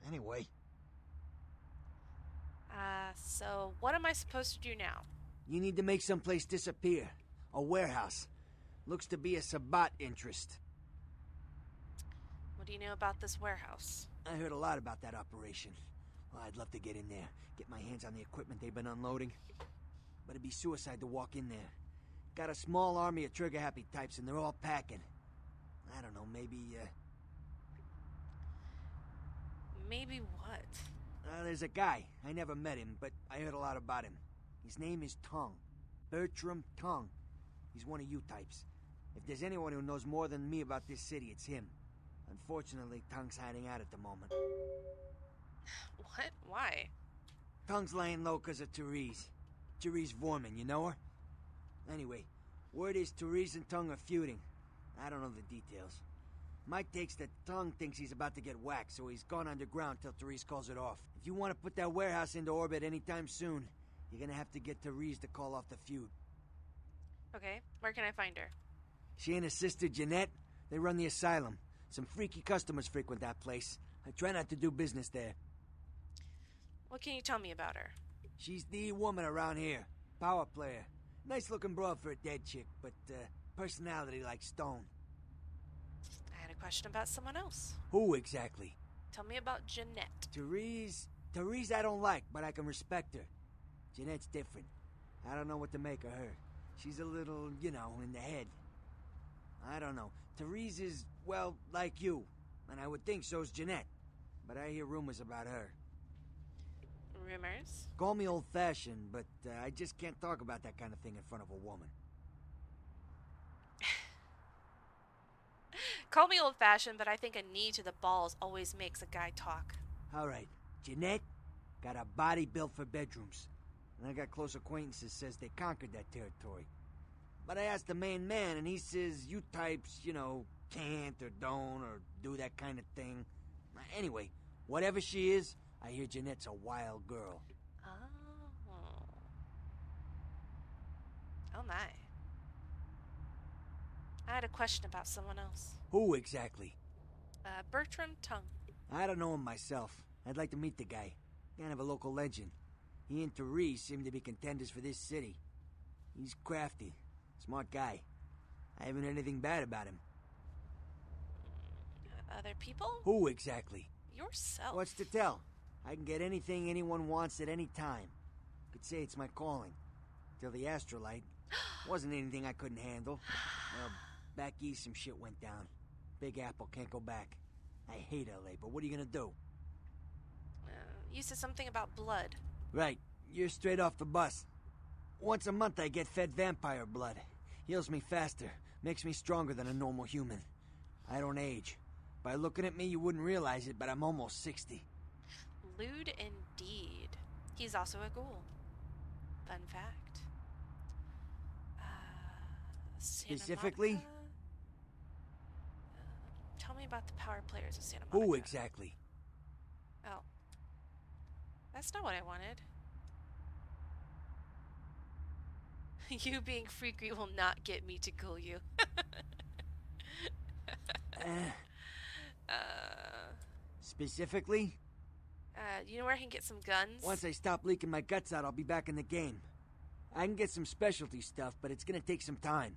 F: Anyway.
A: So what am I supposed to do now?
H: You need to make someplace disappear. A warehouse. Looks to be a Sabbat interest.
A: What do you know about this warehouse?
H: I heard a lot about that operation. Well, I'd love to get in there, get my hands on the equipment they've been unloading. But it'd be suicide to walk in there. Got a small army of trigger-happy types, and they're all packing. I don't know, maybe,
A: Maybe what?
H: There's a guy. I never met him, but I heard a lot about him. His name is Tongue. Bertram Tongue. He's one of you types. If there's anyone who knows more than me about this city, it's him. Unfortunately, Tongue's hiding out at the moment.
A: What? Why?
H: Tongue's laying low because of Therese. Therese Vorman, you know her? Anyway, word is Therese and Tongue are feuding. I don't know the details. Mike takes that Tongue thinks he's about to get whacked, so he's gone underground till Therese calls it off. If you want to put that warehouse into orbit anytime soon, you're gonna have to get Therese to call off the feud.
A: Okay, where can I find her?
H: She and her sister Jeanette, they run the asylum. Some freaky customers frequent that place. I try not to do business there.
A: What can you tell me about her?
H: She's the woman around here. Power player. Nice looking broad for a dead chick, but personality like stone.
A: I had a question about someone else.
H: Who exactly?
A: Tell me about Jeanette.
H: Therese I don't like, but I can respect her. Jeanette's different. I don't know what to make of her. She's a little, you know, in the head. I don't know. Therese is, well, like you. And I would think so's Jeanette. But I hear rumors about her.
A: Rumors?
H: Call me old-fashioned, but I just can't talk about that kind of thing in front of a woman.
A: Call me old-fashioned, but I think a knee to the balls always makes a guy talk.
H: All right. Jeanette got a body built for bedrooms. And I got close acquaintances says they conquered that territory. But I asked the main man, and he says you types, you know, can't or don't or do that kind of thing. Anyway, whatever she is, I hear Jeanette's a wild girl.
A: Oh. Oh my. I had a question about someone else.
H: Who exactly?
A: Bertram Tongue.
H: I don't know him myself. I'd like to meet the guy. Kind of a local legend. He and Therese seem to be contenders for this city. He's crafty. Smart guy. I haven't heard anything bad about him.
A: Other people?
H: Who exactly?
A: Yourself.
H: What's to tell? I can get anything anyone wants at any time. Could say it's my calling. Till the astrolite. Wasn't anything I couldn't handle. Well, back east some shit went down. Big Apple can't go back. I hate LA, but what are you gonna do?
A: You said something about blood.
H: Right. You're straight off the bus. Once a month I get fed vampire blood. Heals me faster. Makes me stronger than a normal human. I don't age. By looking at me, you wouldn't realize it, but I'm almost 60.
A: Lewd indeed. He's also a ghoul. Fun fact. Santa
H: Specifically?
A: Monica? Tell me about the power players of Santa Monica.
H: Who exactly?
A: Oh. That's not what I wanted. You being freaky will not get me to ghoul you.
H: Specifically?
A: You know where I can get some guns?
H: Once I stop leaking my guts out, I'll be back in the game. I can get some specialty stuff, but it's gonna take some time.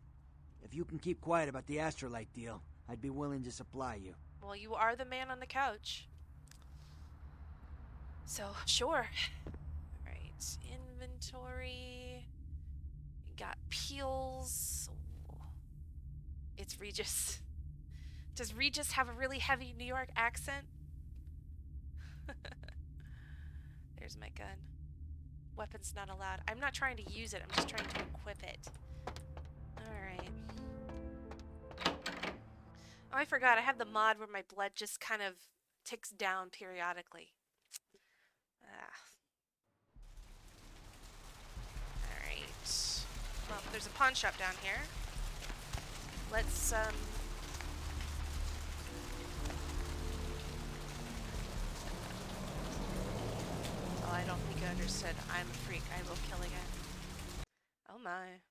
H: If you can keep quiet about the astrolite deal, I'd be willing to supply you.
A: Well, you are the man on the couch. So, sure. Alright, inventory. Got peels. It's Regis. Does Regis have a really heavy New York accent? There's my gun. Weapons not allowed. I'm not trying to use it, I'm just trying to equip it. Alright. Oh, I forgot. I have the mod where my blood just kind of ticks down periodically. Alright. Well, there's a pawn shop down here. Let's, Oh, I don't think I understood. I'm a freak. I will kill again. Oh my.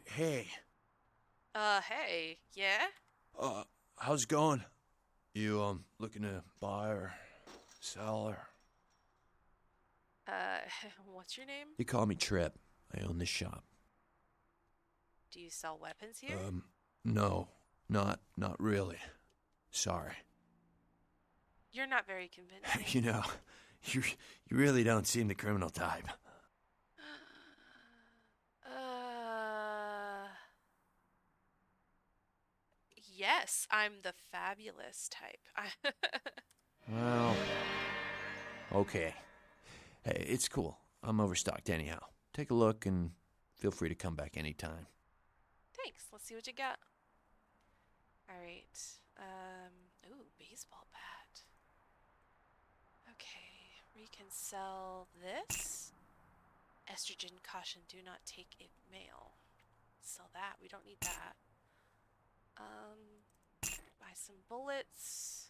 L: Hey.
A: Hey. Yeah?
L: How's it going? You, looking to buy or sell or...
A: What's your name?
L: You call me Trip. I own this shop.
A: Do you sell weapons here?
L: No. Not really. Sorry.
A: You're not very convincing.
L: You know, you really don't seem the criminal type.
A: Yes, I'm the fabulous type.
L: Well, okay. Hey, it's cool. I'm overstocked anyhow. Take a look and feel free to come back anytime.
A: Thanks. Let's see what you got. Alright. Ooh, baseball bat. Okay, we can sell this. Estrogen caution, do not take it male. Sell that, we don't need that. Buy some bullets.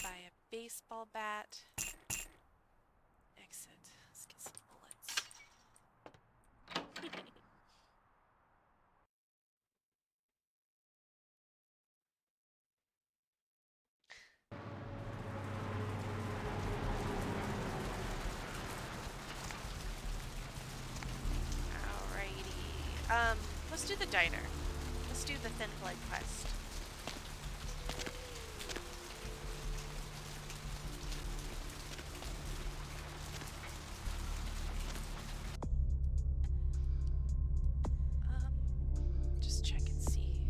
A: Buy a baseball bat. Exit. Let's get some bullets. Alrighty. Let's do the diner. Let's do the Thin Blood quest. Just check and see.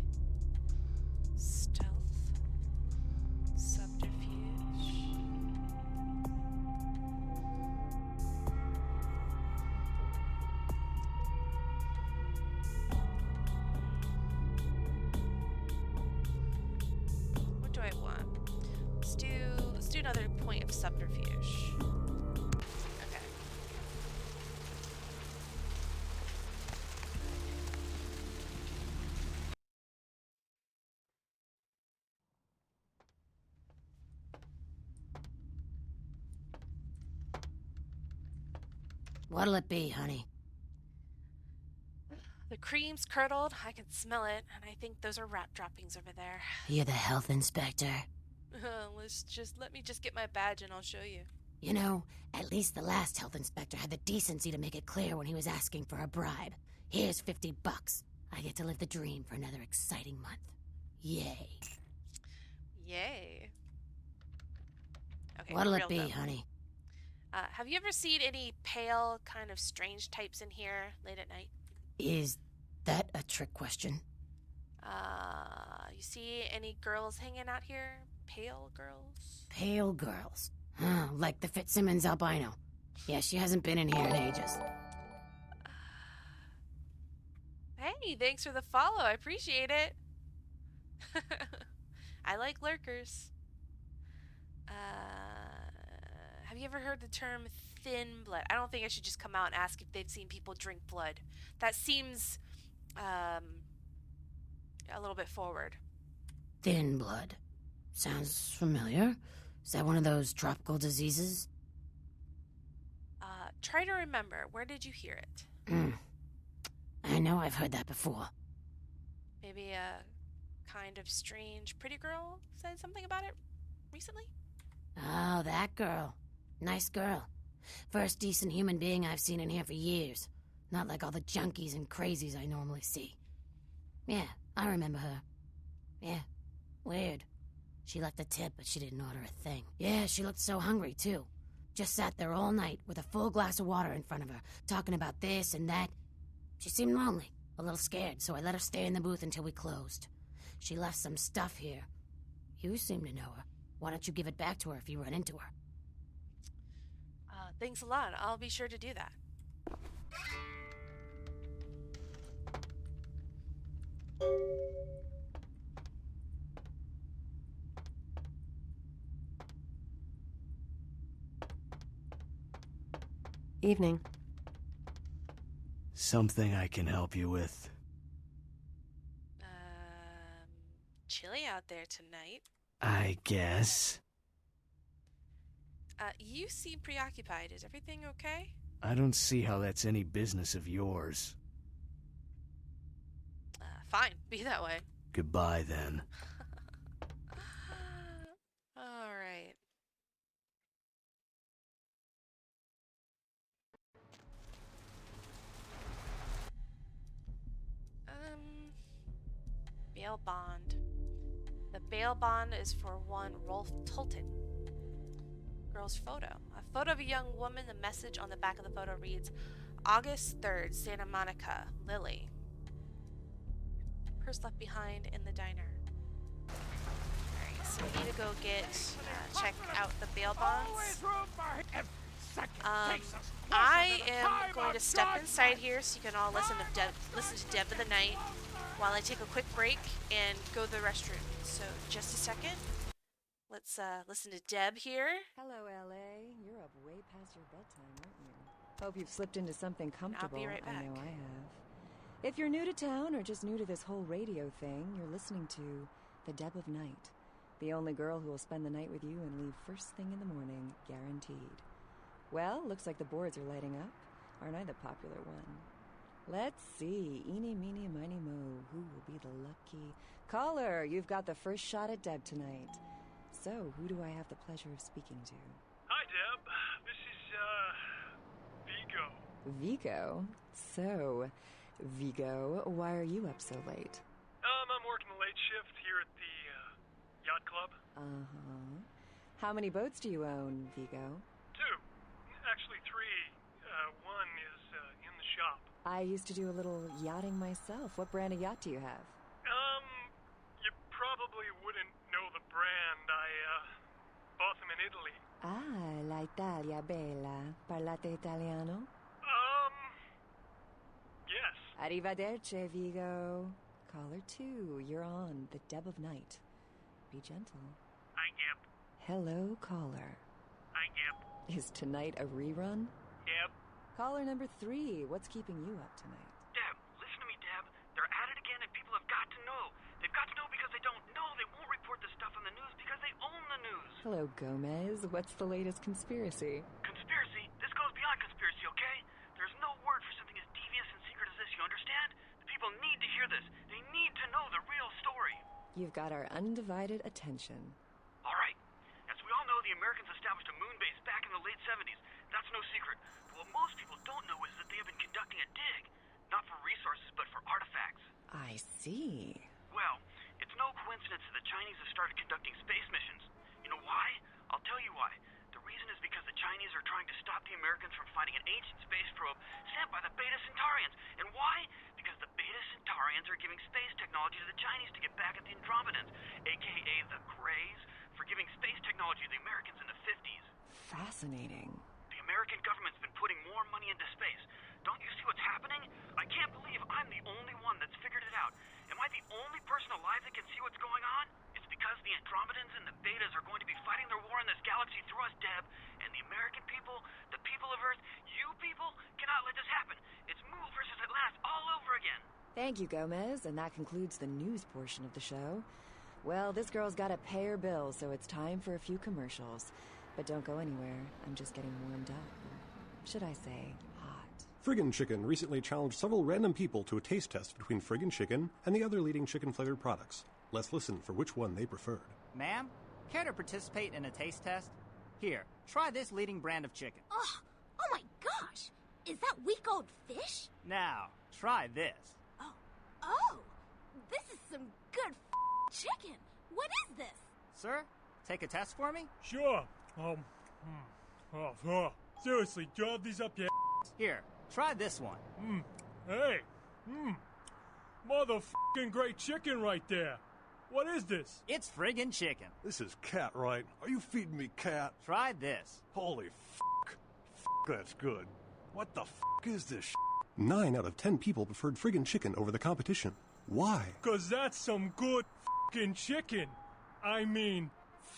A: Stealth. Subterfuge. What do I want? Let's do another point of subterfuge. Okay.
M: What'll it be, honey?
A: The cream's curdled. I can smell it, and I think those are rat droppings over there.
M: You're the health inspector.
A: Let me just get my badge and I'll show you.
M: You know, at least the last health inspector had the decency to make it clear when he was asking for a bribe. Here's $50. I get to live the dream for another exciting month. Yay.
A: Yay. Okay,
M: What'll
A: real
M: it be,
A: though.
M: honey?
A: Have you ever seen any pale, kind of strange types in here late at night?
M: Is that a trick question?
A: You see any girls hanging out here? Pale girls?
M: Pale girls. Like the Fitzsimmons albino. Yeah, she hasn't been in here in ages.
A: Hey, thanks for the follow. I appreciate it. I like lurkers. Have you ever heard the term thin blood? I don't think I should just come out and ask if they've seen people drink blood. That seems a little bit forward.
M: Thin blood. Sounds familiar. Is that one of those tropical diseases?
A: Try to remember. Where did you hear it?
M: I know I've heard that before.
A: Maybe a kind of strange pretty girl said something about it recently?
M: Oh, that girl. Nice girl. First decent human being I've seen in here for years. Not like all the junkies and crazies I normally see. Yeah, I remember her. Yeah, weird. She left a tip, but she didn't order a thing. Yeah, she looked so hungry, too. Just sat there all night with a full glass of water in front of her, talking about this and that. She seemed lonely, a little scared, so I let her stay in the booth until we closed. She left some stuff here. You seem to know her. Why don't you give it back to her if you run into her?
A: Thanks a lot. I'll be sure to do that.
O: Evening.
B: Something I can help you with?
A: Chilly out there tonight.
B: I guess.
A: You seem preoccupied. Is everything okay?
B: I don't see how that's any business of yours.
A: Fine. Be that way.
B: Goodbye, then.
A: All right. Bail bond. The bail bond is for one Rolf Tolton. Girl's photo. A photo of a young woman. The message on the back of the photo reads, August 3rd, Santa Monica, Lily. Purse left behind in the diner. Alright, so we need to go check out the bail bonds. I am going to step inside here so you can all listen to Deb of the Night while I take a quick break and go to the restroom. So just a second. Let's listen to Deb here.
O: Hello, LA. You're up way past your bedtime, aren't you? Hope you've slipped into something comfortable.
A: I'll be right back.
O: I know I have. If you're new to town or just new to this whole radio thing, you're listening to the Deb of Night, the only girl who will spend the night with you and leave first thing in the morning, guaranteed. Well, looks like the boards are lighting up. Aren't I the popular one? Let's see. Eeny, meeny, miny, mo. Who will be the lucky caller? You've got the first shot at Deb tonight. So, who do I have the pleasure of speaking to?
D: Hi, Deb. This is, Vigo.
O: Vigo? So, Vigo, why are you up so late?
D: I'm working the late shift here at the, yacht club.
O: Uh-huh. How many boats do you own, Vigo?
D: 2. Actually 3. One is, in the shop.
O: I used to do a little yachting myself. What brand of yacht do you have?
D: You probably wouldn't know the brand. I, bought them in Italy.
O: Ah, la Italia bella. Parlate italiano?
D: Yes.
O: Arrivederci, Vigo. Caller 2, you're on the Deb of Night. Be gentle.
D: Hi, Deb.
O: Hello, caller.
D: Hi, Deb.
O: Is tonight a rerun?
D: Deb.
O: Caller number 3, what's keeping you up tonight?
P: Deb, listen to me, Deb. They're at it again and people have got to know. They've got to know because they don't know. They won't report this stuff on the news because they own the news.
O: Hello, Gomez. What's the latest conspiracy?
P: Conspiracy? This goes beyond conspiracy, okay? There's no word for something as devious and secret as this, you understand? The people need to hear this. They need to know the real story.
O: You've got our undivided attention.
P: All right. As we all know, the Americans established a moon base back in the late 70s. That's no secret. But what most people don't know is that they have been conducting a dig. Not for resources, but for artifacts.
O: I see.
P: Well, it's no coincidence that the Chinese have started conducting space missions. You know why? I'll tell you why. The reason is because the Chinese are trying to stop the Americans from finding an ancient space probe sent by the Beta Centaurians. And why? Because the Beta Centaurians are giving space technology to the Chinese to get back at the Andromedans, aka the Greys, for giving space technology to the Americans in the 50s.
O: Fascinating.
P: The American government's been putting more money into space. Don't you see what's happening? I can't believe I'm the only one that's figured it out. Am I the only person alive that can see what's going on? It's because the Andromedans and the Betas are going to be fighting their war in this galaxy through us, Deb. And the American people, the people of Earth, you people, cannot let this happen. It's Mool versus Atlantis all over again.
O: Thank you, Gomez, and that concludes the news portion of the show. Well, this girl's got to pay her bills, so it's time for a few commercials. But don't go anywhere. I'm just getting warmed up. Should I say, hot.
Q: Friggin' Chicken recently challenged several random people to a taste test between Friggin' Chicken and the other leading chicken-flavored products. Let's listen for which one they preferred.
R: Ma'am, care to participate in a taste test? Here, try this leading brand of chicken.
S: Oh my gosh! Is that week-old fish?
R: Now, try this.
S: Oh, this is some good chicken. What is this?
R: Sir, take a test for me?
D: Sure. Seriously, do you have these up your
R: Here, try this one.
D: Hey. Motherfucking great chicken right there. What is this?
R: It's friggin' chicken.
Q: This is cat, right? Are you feeding me cat?
R: Try this.
Q: Holy f***. That's good. What the f*** is this sh**? 9 out of 10 people preferred Friggin' Chicken over the competition. Why?
D: 'Cause that's some good f***ing chicken. I mean,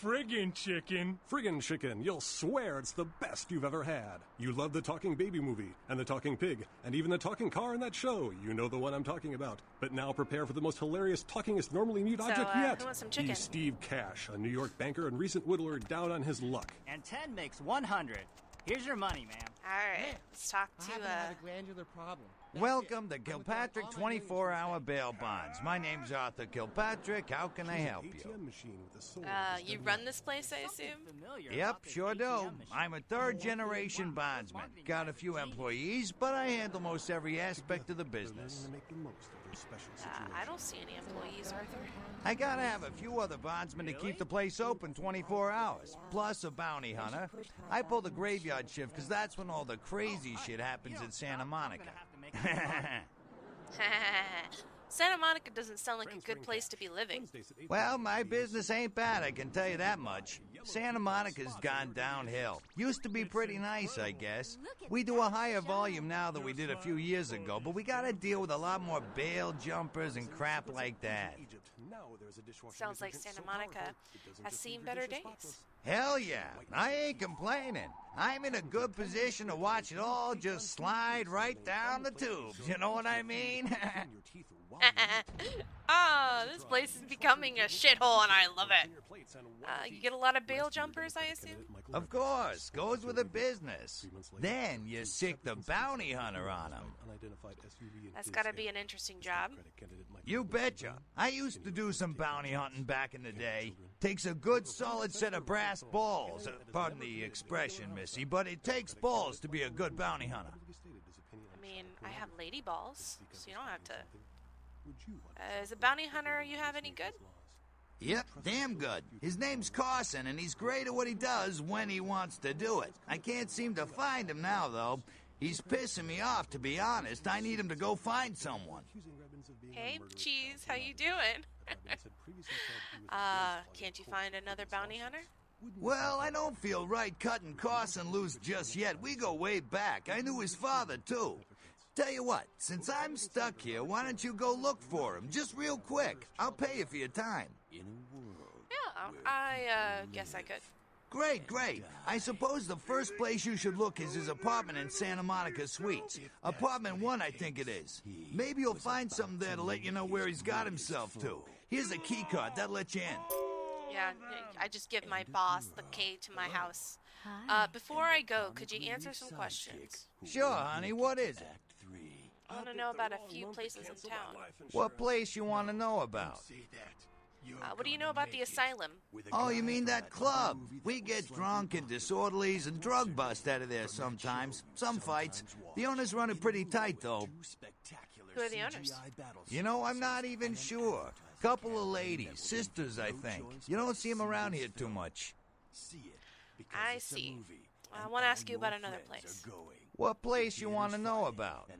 D: friggin' chicken.
Q: Friggin' Chicken, you'll swear it's the best you've ever had. You love the Talking Baby movie, and the Talking Pig, and even the talking car in that show. You know the one I'm talking about. But now prepare for the most hilarious talkingest normally mute object yet.
A: Who wants some chicken?
Q: He's Steve Cash, a New York banker and recent whittler down on his luck.
R: And 10 makes 100. Here's your money, ma'am.
A: All right, let's talk to,
T: had a glandular problem.
U: Welcome to Kilpatrick 24-hour bail bonds. My name's Arthur Kilpatrick. How can I help you?
A: You run this place, I assume?
U: Yep, sure do. I'm a third-generation bondsman. Got a few employees, but I handle most every aspect of the business.
A: I don't see any employees, Arthur.
U: I gotta have a few other bondsmen to keep the place open 24 hours, plus a bounty hunter. I pull the graveyard shift because that's when all the crazy shit happens in Santa Monica.
A: Santa Monica doesn't sound like a good place to be living.
U: Well, my business ain't bad, I can tell you that much. Santa Monica's gone downhill. Used to be pretty nice, I guess. We do a higher volume now than we did a few years ago, but we gotta deal with a lot more bail jumpers and crap like that.
A: Sounds like Santa Monica has seen better days.
U: Hell yeah, I ain't complaining. I'm in a good position to watch it all just slide right down the tubes, you know what I mean?
A: This place is becoming a shithole and I love it. You get a lot of bail jumpers, I assume?
U: Of course, goes with the business. Then you sick the bounty hunter on them.
A: That's gotta be an interesting job.
U: You betcha. I used to do some bounty hunting back in the day. Takes a good solid set of brass balls. Pardon the expression, missy, but it takes balls to be a good bounty hunter.
A: I mean, I have lady balls, so you don't have to... is a bounty hunter you have any good?
U: Yep, damn good. His name's Carson, and he's great at what he does when he wants to do it. I can't seem to find him now, though. He's pissing me off, to be honest. I need him to go find someone.
A: Hey, Cheese, how you doing? Can't you find another bounty hunter?
U: Well, I don't feel right cutting Carson loose just yet. We go way back. I knew his father, too. Tell you what, since I'm stuck here, why don't you go look for him? Just real quick. I'll pay you for your time.
A: Yeah, I guess I could.
U: Great, great. I suppose the first place you should look is his apartment in Santa Monica Suites. Apartment 1, I think it is. Maybe you'll find something there to let you know where he's got himself to. Here's a key card. That'll let you in.
A: Yeah, I just give my boss the key to my house. Before I go, could you answer some questions?
U: Sure, honey. What is it?
A: I want to know about a few places in town.
U: What place you want to know about?
A: What do you know about the asylum?
U: Oh, you mean that club? We get drunk and disorderlies and drug bust out of there sometimes. Some fights. The owners run it pretty tight, though.
A: Who are the owners?
U: You know, I'm not even sure. Couple of ladies, sisters, I think. You don't see them around here too much.
A: I see. I want to ask you about another place.
U: What place you want to know about?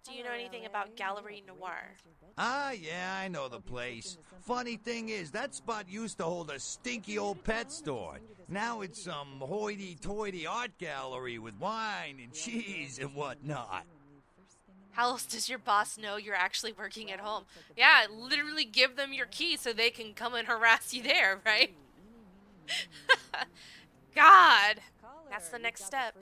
A: Do you know anything about Gallery Noir?
U: Ah, yeah, I know the place. Funny thing is, that spot used to hold a stinky old pet store. Now it's some hoity-toity art gallery with wine and cheese and whatnot.
A: How else does your boss know you're actually working at home? Yeah, literally give them your key so they can come and harass you there, right? God, that's the next step.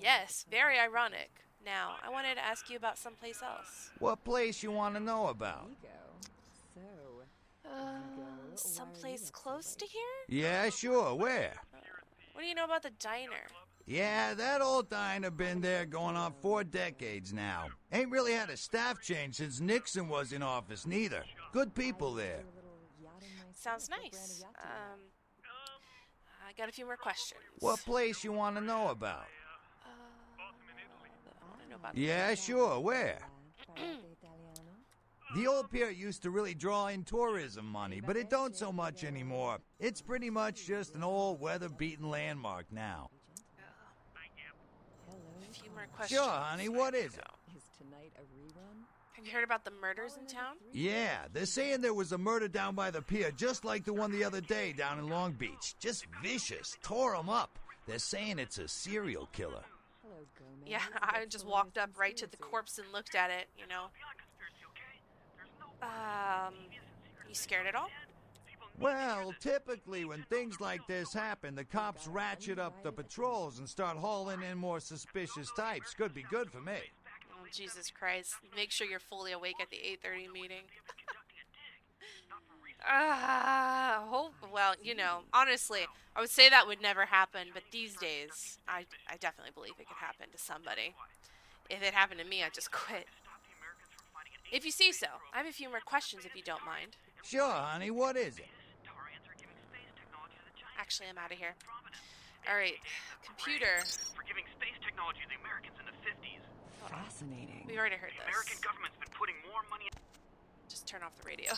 A: Yes, very ironic. Now, I wanted to ask you about someplace else.
U: What place you want to know about?
A: Someplace close to here?
U: Yeah, sure. Where?
A: What do you know about the diner?
U: Yeah, that old diner been there going on 4 decades now. Ain't really had a staff change since Nixon was in office, neither. Good people there.
A: Sounds nice. I got a few more questions.
U: What place you want to know about?
A: I want to know about
U: Yeah, sure. Where? The old pier used to really draw in tourism money, but it don't so much anymore. It's pretty much just an old weather-beaten landmark now.
A: A few more questions.
U: Sure, honey, what is it?
O: Is tonight a rerun?
A: Have you heard about the murders in town?
U: Yeah, they're saying there was a murder down by the pier, just like the one the other day down in Long Beach. Just vicious. Tore 'em up. They're saying it's a serial killer.
A: Yeah, I just walked up right to the corpse and looked at it, you know. You scared at all?
U: Well, typically when things like this happen, the cops ratchet up the patrols and start hauling in more suspicious types. Could be good for me.
A: Oh, Jesus Christ. Make sure you're fully awake at the 8:30 meeting. Well, you know, honestly, I would say that would never happen, but these days, I definitely believe it could happen to somebody. If it happened to me, I'd just quit. If you say so. I have a few more questions if you don't mind.
U: Sure, honey, what is it?
A: Actually, I'm out of here. Alright, computer.
P: For giving space technology to the Americans in the 50s.
O: Fascinating.
A: We already heard
P: The
A: this.
P: American government's been putting more money in...
A: Just turn off the radio.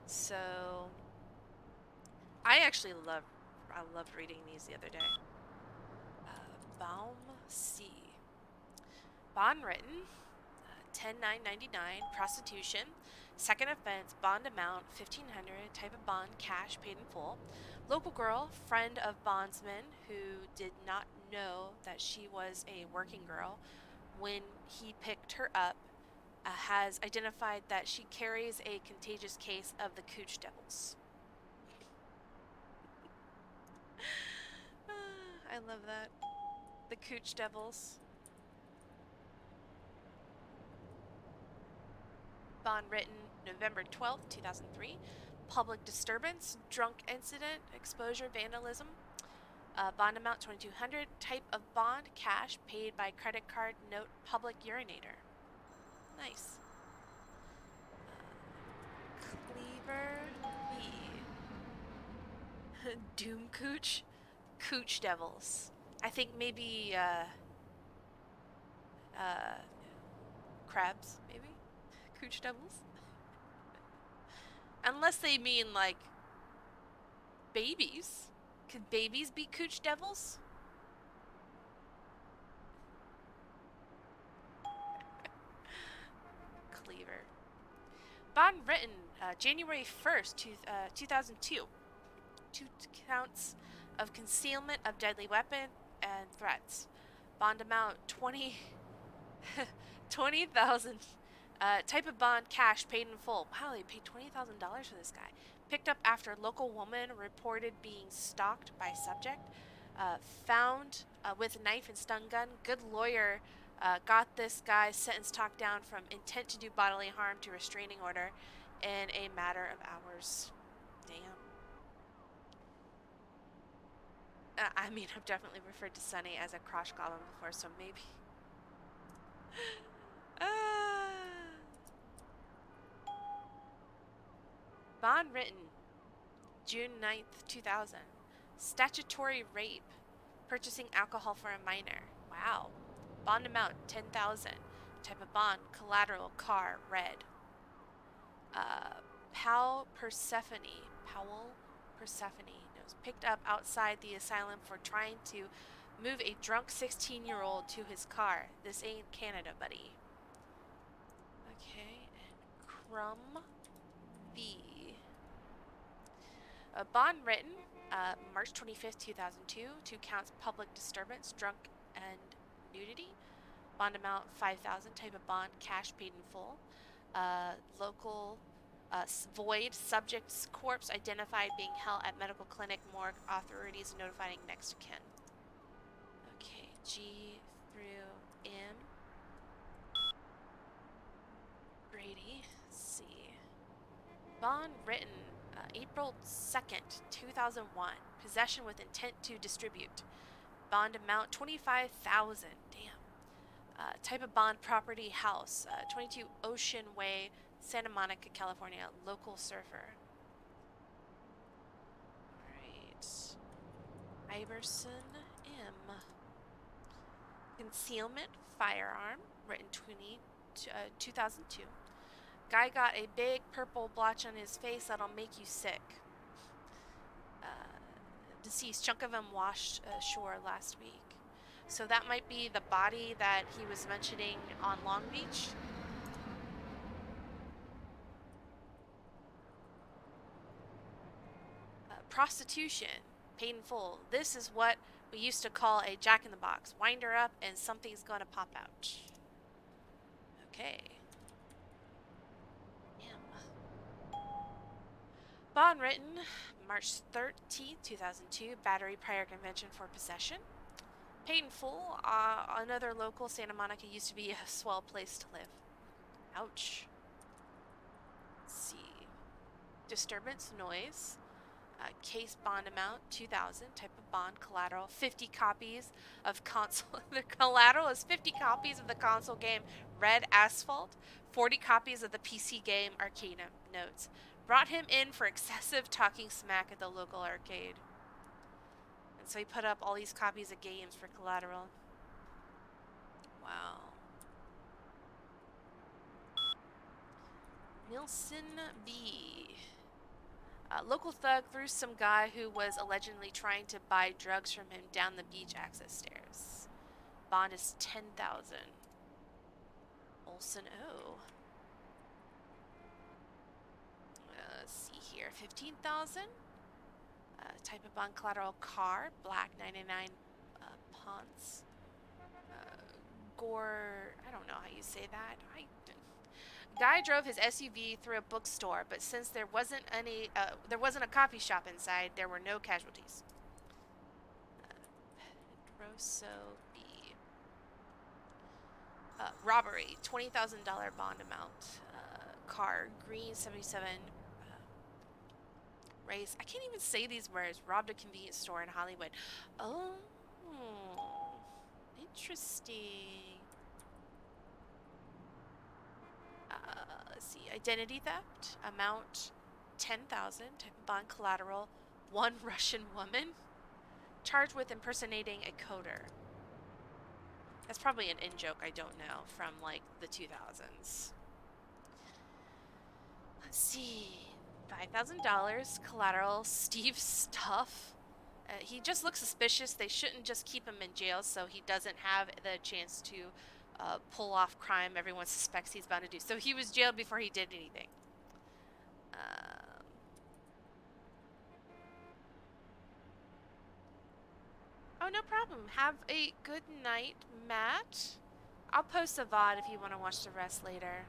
A: So, I loved reading these the other day. Baum C. Bond written, 10,999, prostitution. Second offense, bond amount, 1,500, type of bond, cash, paid in full. Local girl, friend of bondsman, who did not know that she was a working girl when he picked her up, has identified that she carries a contagious case of the Cooch Devils. I love that. The Cooch Devils. Bond written November 12th, 2003. Public disturbance, drunk incident, exposure, vandalism. Bond amount 2,200. Type of bond, cash, paid by credit card, note, public urinator. Nice. Cleaver B. Doom Cooch. Cooch Devils. I think maybe crabs, maybe? Cooch Devils? Unless they mean, like, babies. Could babies be Cooch Devils? Cleaver. Bond written January 1st, 2002. 2 counts of concealment of deadly weapon and threats. Bond amount 20,000. Type of bond, cash, paid in full. Wow, they paid $20,000 for this guy. Picked up after local woman reported being stalked by subject. Found with knife and stun gun. Good lawyer got this guy's sentence talked down from intent to do bodily harm to restraining order in a matter of hours. Damn. I mean, I've definitely referred to Sunny as a crush goblin before, so maybe. Bond written June 9th, 2000. Statutory rape. Purchasing alcohol for a minor. Wow. Bond amount 10,000. Type of bond collateral car red. Powell Persephone was picked up outside the asylum for trying to move a drunk 16-year-old to his car. This ain't Canada, buddy. Okay, and Crumb B. A bond written March 25th, 2002. 2 counts public disturbance, drunk, and nudity. Bond amount 5,000. Type of bond cash paid in full. Local void subject's corpse identified being held at medical clinic morgue. Authorities notifying next of kin. Okay, G through M. Grady. C. Bond written April 2nd, 2001. Possession with intent to distribute. Bond amount 25,000. Damn. Type of bond property house. 22 Ocean Way, Santa Monica, California. Local surfer. Alright. Iverson M. Concealment firearm. Written 2002. Guy got a big purple blotch on his face that'll make you sick. Deceased. Chunk of him washed ashore last week. So that might be the body that he was mentioning on Long Beach. Prostitution. Paid in full. This is what we used to call a jack-in-the-box. Wind her up and something's gonna pop out. Okay. Bond written March 13th, 2002. Battery prior convention for possession. Paid in full. Another local. Santa Monica used to be a swell place to live. Ouch. Let's see. Disturbance noise. Case bond amount 2,000. Type of bond collateral 50 copies of console. The collateral is 50 copies of the console game Red Asphalt. 40 copies of the PC game Arcade Notes. Brought him in for excessive talking smack at the local arcade. And so he put up all these copies of games for collateral. Wow. Nilsson B. Local thug threw some guy who was allegedly trying to buy drugs from him down the beach access stairs. Bond is 10,000. Olson O. Let's see here. 15,000. Type of bond collateral car. Black 99 Ponce. Gore. I don't know how you say that. Guy drove his SUV through a bookstore, but since there wasn't a coffee shop inside, there were no casualties. Pedroso B. Robbery, $20,000 bond amount. Car, green 77. Race. I can't even say these words. Robbed a convenience store in Hollywood. Oh, interesting. Let's see. Identity theft. Amount 10,000. Type of bond collateral. 1 Russian woman. Charged with impersonating a coder. That's probably an in-joke, I don't know, from like the 2000s. Let's see. $5,000 collateral. Steve Stuff. He just looks suspicious. They shouldn't just keep him in jail so he doesn't have the chance to pull off crime everyone suspects he's about to do. So he was jailed before he did anything. Oh, no problem. Have a good night, Matt. I'll post a VOD if you want to watch the rest later.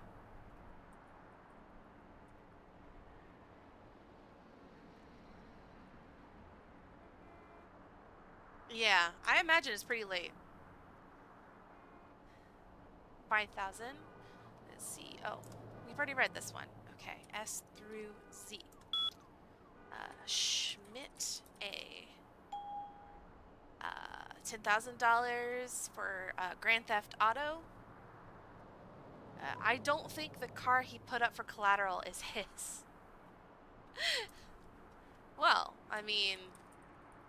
A: Yeah, I imagine it's pretty late. 5,000. Let's see. Oh, we've already read this one. Okay, S through Z. Schmidt A. $10,000 for Grand Theft Auto. I don't think the car he put up for collateral is his. Well, I mean,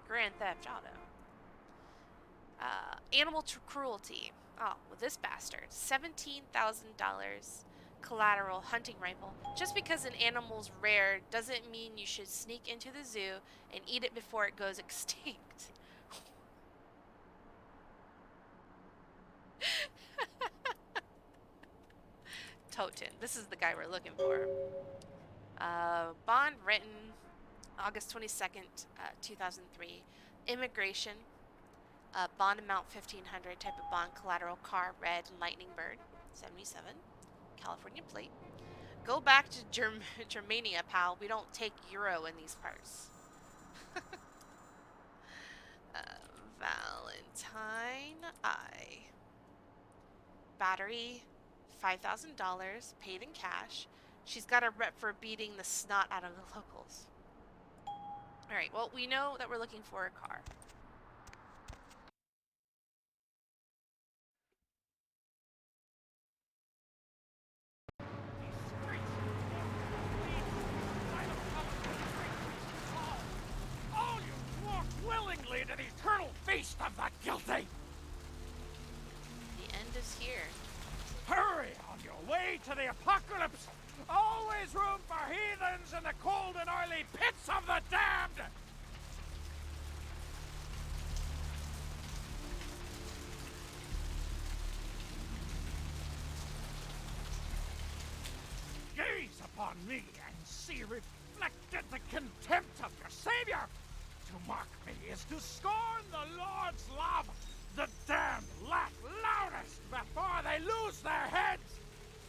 A: Grand Theft Auto. Animal cruelty. Oh, well, this bastard. $17,000 collateral hunting rifle. Just because an animal's rare doesn't mean you should sneak into the zoo and eat it before it goes extinct. Toten. This is the guy we're looking for. Bond written August 22nd, 2003. Immigration. Bond amount 1,500. Type of bond collateral car red lightning bird 77. California plate. Go back to Germania, pal. We don't take euro in these parts. Valentine I. Battery $5,000 paid in cash. She's got a rep for beating the snot out of the locals. Alright, well, we know that we're looking for a car.
T: All you flock willingly to the eternal feast of the guilty!
A: The end is here.
T: Hurry on your way to the apocalypse! Always room for heathens in the cold and oily pits of the damned! Gaze upon me and see reflected the contempt of your savior! To mock me is to scorn the Lord's love! The damned laugh loudest before they lose their heads!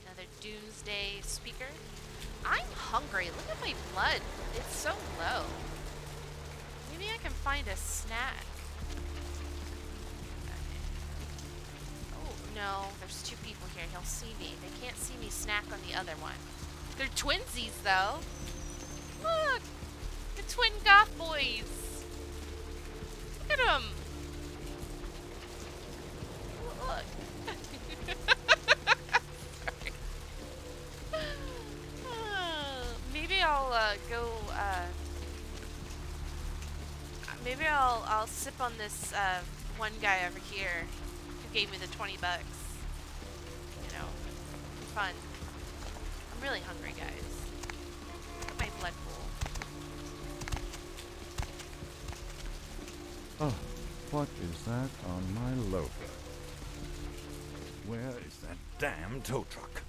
A: Another doomsday speaker. I'm hungry. Look at my blood. It's so low. Maybe I can find a snack. Okay. Oh, no. There's two people here. He'll see me. They can't see me snack on the other one. They're twinsies, though. Look! The twin goth boys. Look at them. Look. Maybe I'll go. Maybe I'll sip on this one guy over here who gave me the $20. You know, fun. I'm really hungry, guys. Look at my blood pool.
G: Oh, what is that on my loafer? Where is that damn tow truck?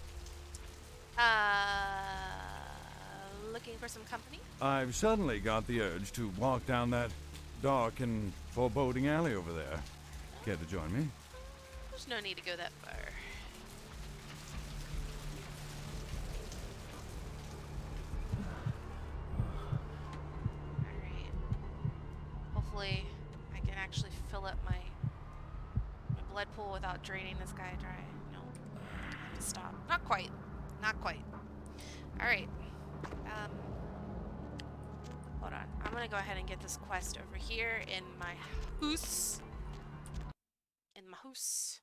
A: Looking for some company?
G: I've suddenly got the urge to walk down that dark and foreboding alley over there. Care to join me?
A: There's no need to go that far. Alright. Hopefully I can actually fill up my blood pool without draining this guy dry. No. I have to stop. Not quite. Not quite. Alright. Hold on. I'm gonna go ahead and get this quest over here in my house. In my house.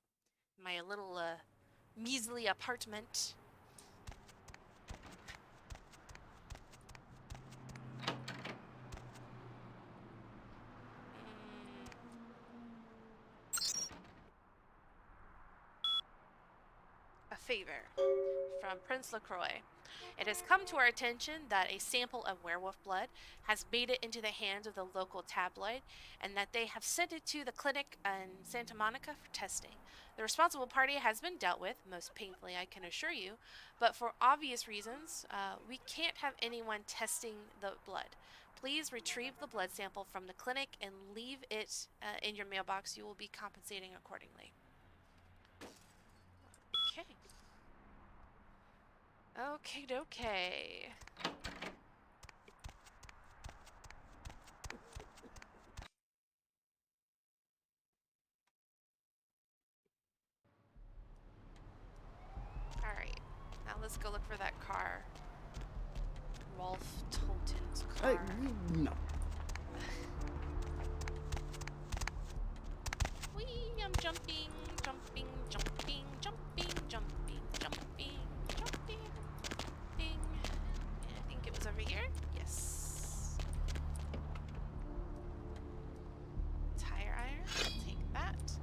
A: My little, measly apartment. A favor from Prince LaCroix. It has come to our attention that a sample of werewolf blood has made it into the hands of the local tabloid and that they have sent it to the clinic in Santa Monica for testing. The responsible party has been dealt with, most painfully I can assure you, but for obvious reasons, we can't have anyone testing the blood. Please retrieve the blood sample from the clinic and leave it in your mailbox. You will be compensating accordingly. Okay. Okie dokie. Alright. Now let's go look for that car. Rolf Tolton's car.
V: No.
A: Whee! I'm jumping, jumping, jumping, jumping, jumping, jumping, jumping. Ding. Yeah, I think it was over here. Yes. Tire iron. I'll take that.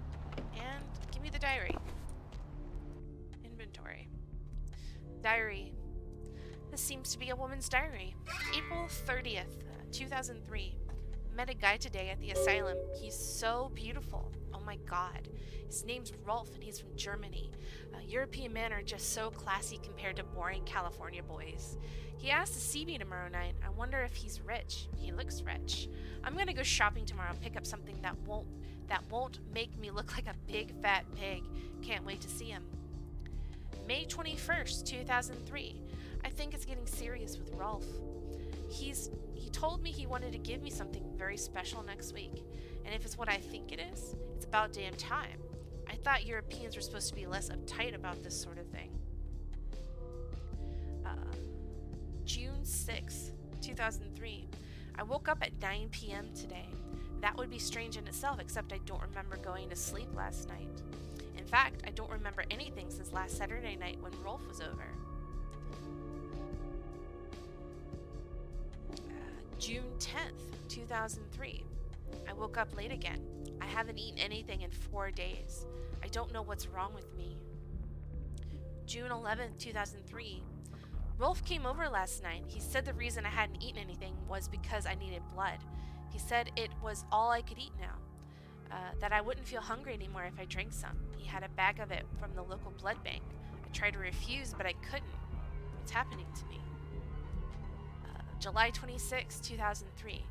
A: diary. This seems to be a woman's diary. April 30th, 2003. Met a guy today at the asylum. He's so beautiful. Oh my god. His name's Rolf and he's from Germany. European men are just so classy compared to boring California boys. He asked to see me tomorrow night. I wonder if he's rich. He looks rich. I'm gonna go shopping tomorrow and pick up something that won't make me look like a big fat pig. Can't wait to see him. May 21st, 2003. I think it's getting serious with Rolf. He told me he wanted to give me something very special next week, and if it's what I think it is, it's about damn time. I thought Europeans were supposed to be less uptight about this sort of thing. June 6th, 2003. I woke up at 9 p.m. today. That would be strange in itself, except I don't remember going to sleep last night. In fact, I don't remember anything since last Saturday night when Rolf was over. June 10th, 2003. I woke up late again. I haven't eaten anything in 4 days. I don't know what's wrong with me. June 11th, 2003. Rolf came over last night. He said the reason I hadn't eaten anything was because I needed blood. He said it was all I could eat now. That I wouldn't feel hungry anymore if I drank some. He had a bag of it from the local blood bank. I tried to refuse, but I couldn't. What's happening to me? July 26, 2003.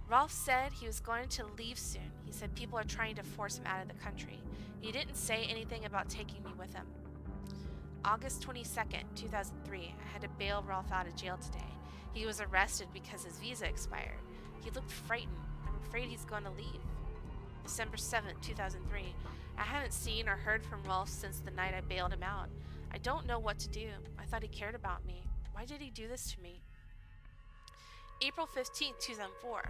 A: Rolf said he was going to leave soon. He said people are trying to force him out of the country. He didn't say anything about taking me with him. August 22nd, 2003. I had to bail Rolf out of jail today. He was arrested because his visa expired. He looked frightened. I'm afraid he's going to leave. December 7th, 2003. I haven't seen or heard from Rolf since the night I bailed him out. I don't know what to do. I thought he cared about me. Why did he do this to me? April 15th, 2004.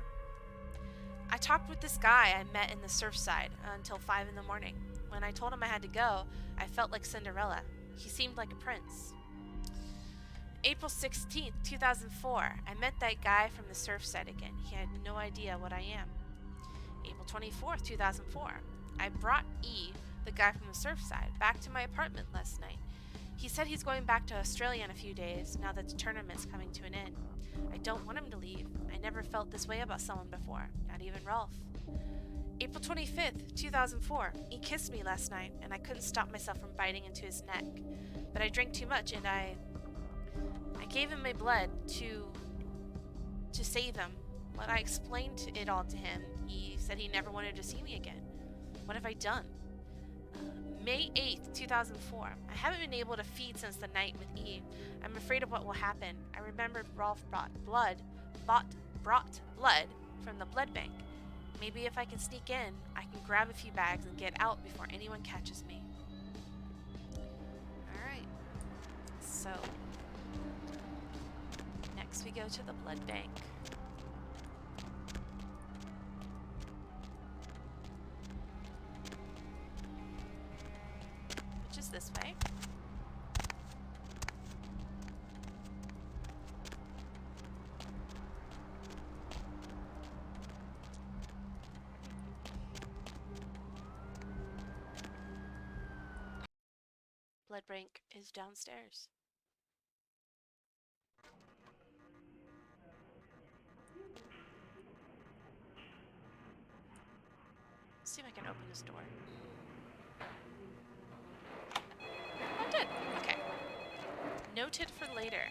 A: I talked with this guy I met in the Surfside until 5 in the morning. When I told him I had to go, I felt like Cinderella. He seemed like a prince. April 16th, 2004. I met that guy from the Surfside again. He had no idea what I am. April 24th, 2004. I brought E, the guy from the Surfside, back to my apartment last night. He said he's going back to Australia in a few days, now that the tournament's coming to an end. I don't want him to leave. I never felt this way about someone before, not even Rolf. April 25th, 2004. He kissed me last night, and I couldn't stop myself from biting into his neck. But I drank too much, and I gave him my blood to save him. When I explained it all to him, he said he never wanted to see me again. What have I done? May 8th, 2004. I haven't been able to feed since the night with E. I'm afraid of what will happen. I remembered Rolf brought blood from the blood bank. Maybe if I can sneak in, I can grab a few bags and get out before anyone catches me. Alright. So, next we go to the blood bank. Which is this way. Blood bank is downstairs. Let's see if I can open this door. Oh, did. Okay. Noted for later.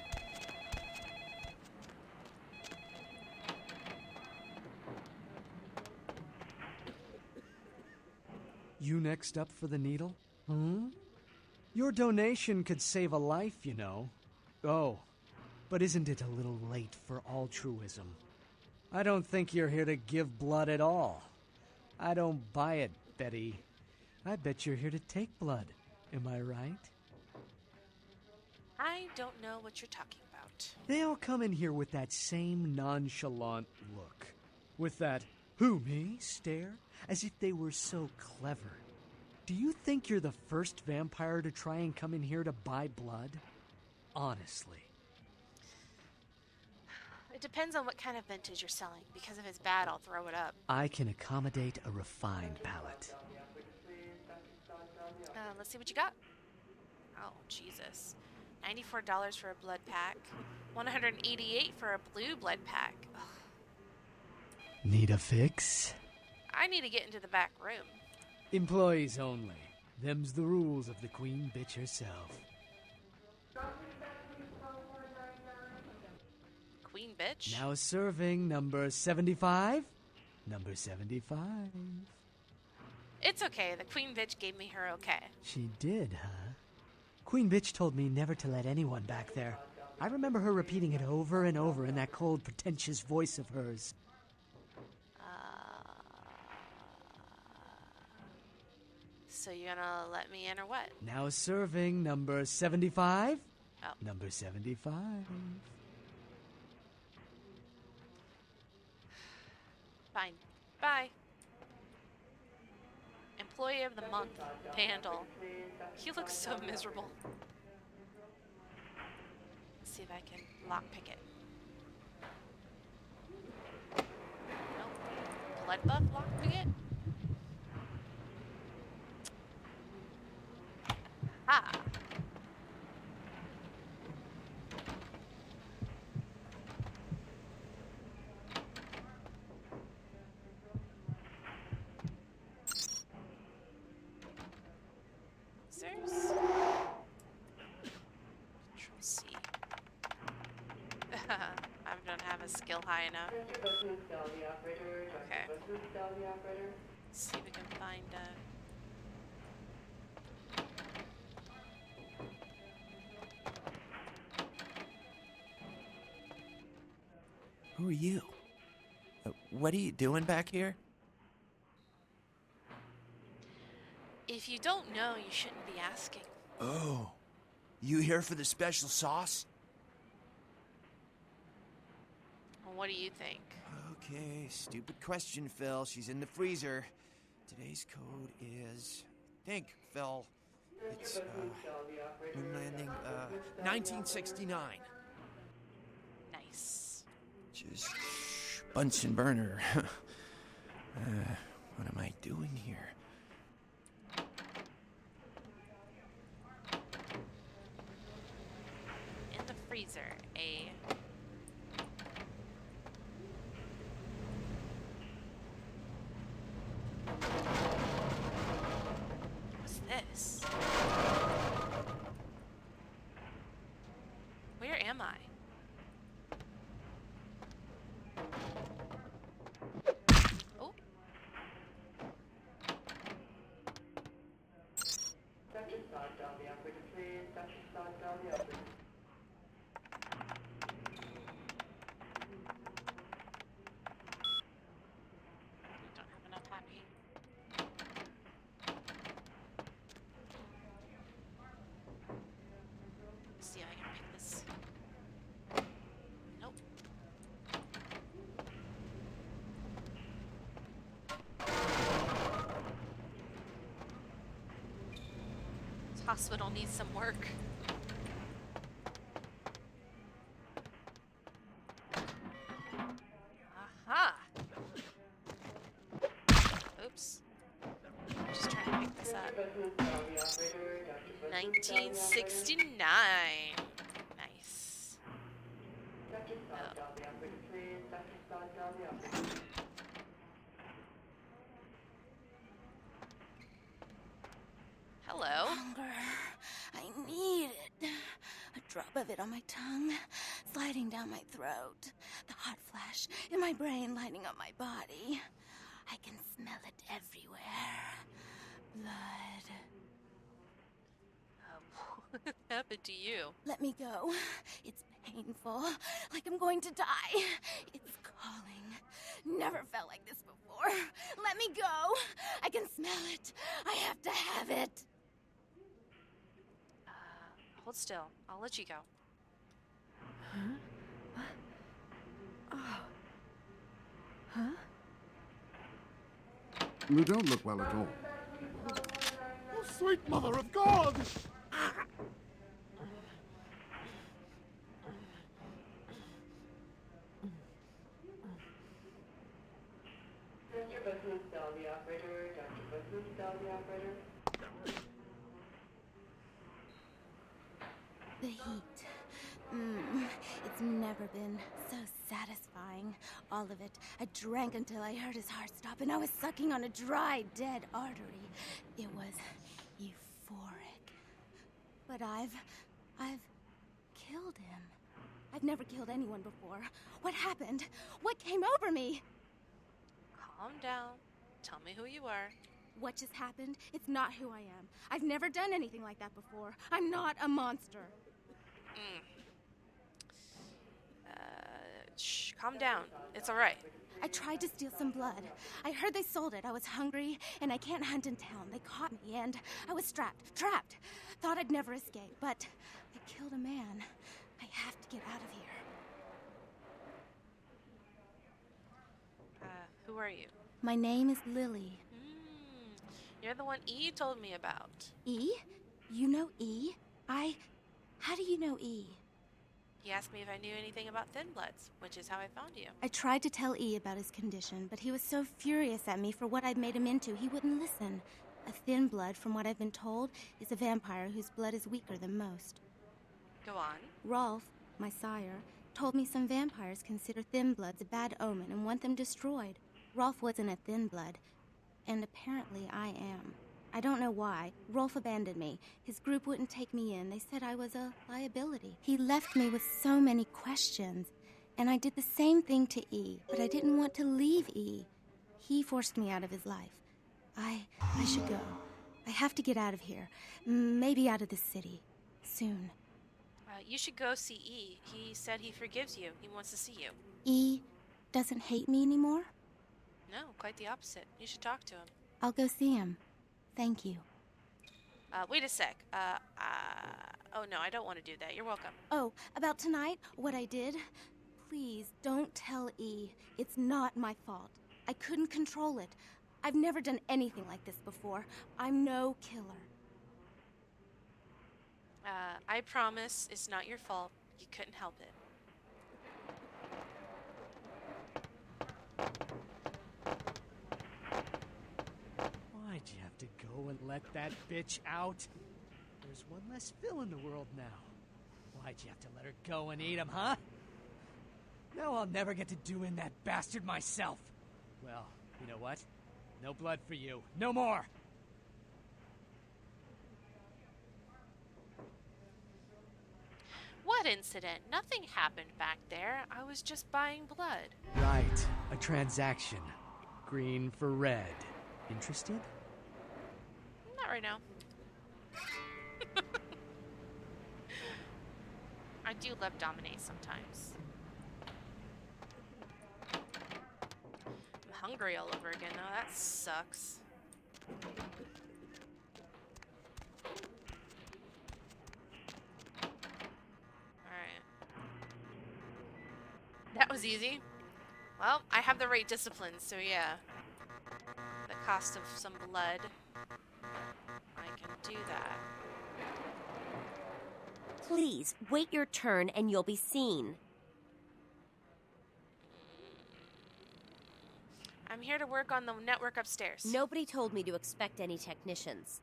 C: You next up for the needle? Your donation could save a life, you know. Oh, but isn't it a little late for altruism? I don't think you're here to give blood at all. I don't buy it, Betty. I bet you're here to take blood. Am I right?
A: I don't know what you're talking about.
C: They all come in here with that same nonchalant look. With that, who, me, stare, as if they were so clever. Do you think you're the first vampire to try and come in here to buy blood? Honestly.
A: It depends on what kind of vintage you're selling. Because if it's bad, I'll throw it up.
C: I can accommodate a refined palate.
A: Let's see what you got. Oh, Jesus. $94 for a blood pack. $188 for a blue blood pack. Ugh.
C: Need a fix?
A: I need to get into the back room.
C: Employees only. Them's the rules of the queen bitch herself.
A: Queen bitch?
C: Now serving number 75. Number 75.
A: It's okay. The queen bitch gave me her okay.
C: She did, huh? Queen bitch told me never to let anyone back there. I remember her repeating it over and over in that cold, pretentious voice of hers.
A: So you're gonna let me in or what?
C: Now serving number 75.
A: Oh.
C: Number 75.
A: Fine. Bye. Employee of the month, Vandal. He looks so miserable. Let's see if I can lockpick it. Nope. Blood buff lockpick it? Ah. Scissors. Control C. I don't have a skill high enough. Okay. Let's see if we can find a...
L: Who are you? What are you doing back here?
A: If you don't know, you shouldn't be asking.
L: Oh, you here for the special sauce?
A: Well, what do you think?
L: Okay, stupid question, Phil. She's in the freezer. Today's code is... Think, Phil. It's, moon landing, 1969.
A: Nice.
L: Just Bunsen burner. What am I doing here?
A: In the freezer, What's this? Where am I? Oh. Don't have enough happy. Let's see if I can pick this. Nope. This hospital needs some work. Aha! Oops. I'm just trying to pick this up. 1969. Nice. Oh. Hello.
M: Hunger. I need it. A drop of it on my tongue, sliding down my throat. The hot flash in my brain lighting up my body. I can smell it everywhere. Blood.
A: What happened to you?
M: Let me go. It's painful, like I'm going to die. It's calling. Never felt like this before. Let me go. I can smell it. I have to have it.
A: Hold still. I'll let you go.
O: Huh? Oh. Huh?
E: You don't look well at all.
T: Oh, sweet mother of God!
S: The heat. It's never been so satisfying. All of it. I drank until I heard his heart stop, and I was sucking on a dry, dead artery. It was euphoric. But I've killed him. I've never killed anyone before. What happened? What came over me?
A: Calm down. Tell me who you are.
S: What just happened? It's not who I am. I've never done anything like that before. I'm not a monster.
A: Shh, calm down. It's all right.
S: I tried to steal some blood. I heard they sold it. I was hungry, and I can't hunt in town. They caught me, and I was trapped. Thought I'd never escape, but I killed a man. I have to get out of here.
A: Who are you?
S: My name is Lily.
A: You're the one E told me about.
S: E? You know E? How do you know E?
A: He asked me if I knew anything about Thin Bloods, which is how I found you.
S: I tried to tell E about his condition, but he was so furious at me for what I'd made him into, he wouldn't listen. A Thin Blood, from what I've been told, is a vampire whose blood is weaker than most.
A: Go on.
S: Rolf, my sire, told me some vampires consider Thin Bloods a bad omen and want them destroyed. Rolf wasn't a Thin Blood, and apparently I am. I don't know why. Rolf abandoned me. His group wouldn't take me in. They said I was a liability. He left me with so many questions, and I did the same thing to E, but I didn't want to leave E. He forced me out of his life. I should go. I have to get out of here. Maybe out of the city. Soon.
A: You should go see E. He said he forgives you. He wants to see you.
S: E doesn't hate me anymore?
A: No, quite the opposite. You should talk to him.
S: I'll go see him. Thank you.
A: Wait a sec. Oh no, I don't want to do that. You're welcome.
S: Oh, about tonight, what I did? Please, don't tell E. It's not my fault. I couldn't control it. I've never done anything like this before. I'm no killer.
A: I promise it's not your fault. You couldn't help it.
C: Why'd you have to go and let that bitch out? There's one less Phil in the world now. Why'd you have to let her go and eat him, huh? Now I'll never get to do in that bastard myself. Well, you know what? No blood for you. No more!
A: What incident? Nothing happened back there. I was just buying blood.
C: Right. A transaction. Green for red. Interested?
A: Not right now. I do love dominate sometimes. I'm hungry all over again though. That sucks. Alright. That was easy. Well, I have the right discipline, so yeah. The cost of some blood. I can do that.
E: Please, wait your turn and you'll be seen.
A: I'm here to work on the network upstairs.
E: Nobody told me to expect any technicians.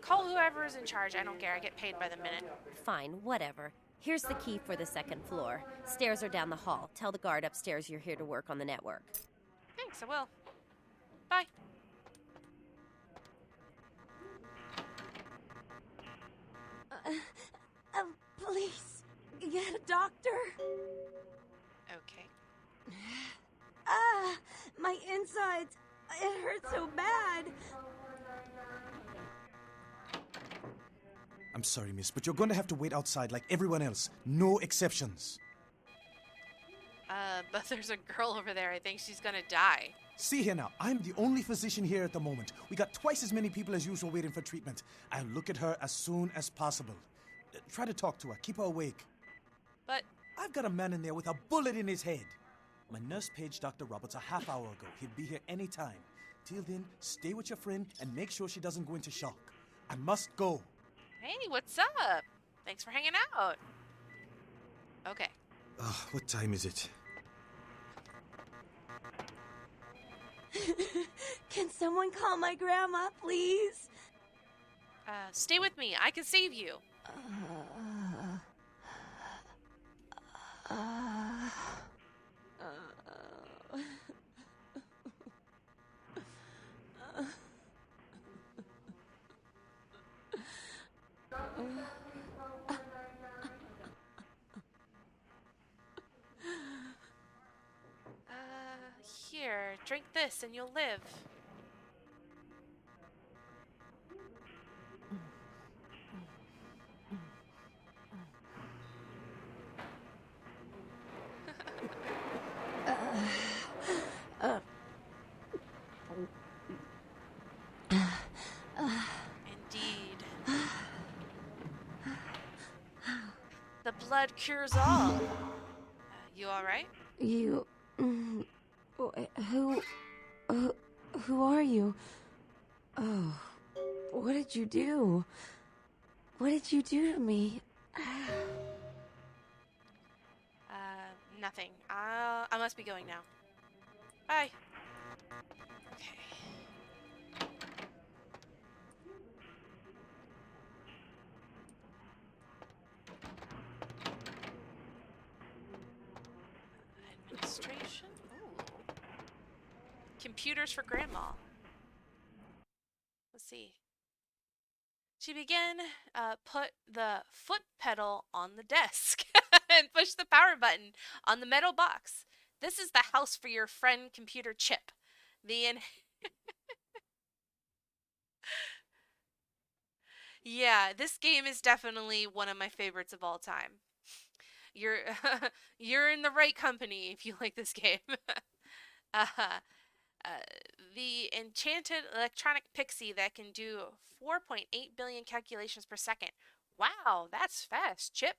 A: Call whoever's in charge. I don't care. I get paid by the minute.
E: Fine, whatever. Here's the key for the second floor. Stairs are down the hall. Tell the guard upstairs you're here to work on the network.
A: Thanks, I will. Bye.
S: Please, get a doctor.
A: Okay.
S: My insides. It hurts so bad.
N: I'm sorry, miss, but you're going to have to wait outside like everyone else. No exceptions.
A: But there's a girl over there. I think she's gonna die.
N: See here now, I'm the only physician here at the moment. We got twice as many people as usual waiting for treatment. I'll look at her as soon as possible. Try to talk to her, keep her awake.
A: But
N: I've got a man in there with a bullet in his head. My nurse paged Dr. Roberts a half hour ago. He'll be here any time. Till then, stay with your friend and make sure she doesn't go into shock. I must go.
A: Hey, what's up? Thanks for hanging out. Okay.
N: What time is it?
S: Can someone call my grandma, please?
A: Stay with me. I can save you. Here, drink this and you'll live. Indeed. The blood cures all. You all right?
K: You... Who are you? Oh, what did you do? What did you do to me?
A: Nothing. I must be going now. Bye. Okay. Administration? Ooh. Computers for Grandma. Let's see. To begin, put the foot pedal on the desk and push the power button on the metal box. This is the house for your friend computer chip. Yeah, this game is definitely one of my favorites of all time. You're you're in the right company if you like this game. uh, the enchanted electronic pixie that can do 4.8 billion calculations per second. Wow, that's fast, Chip.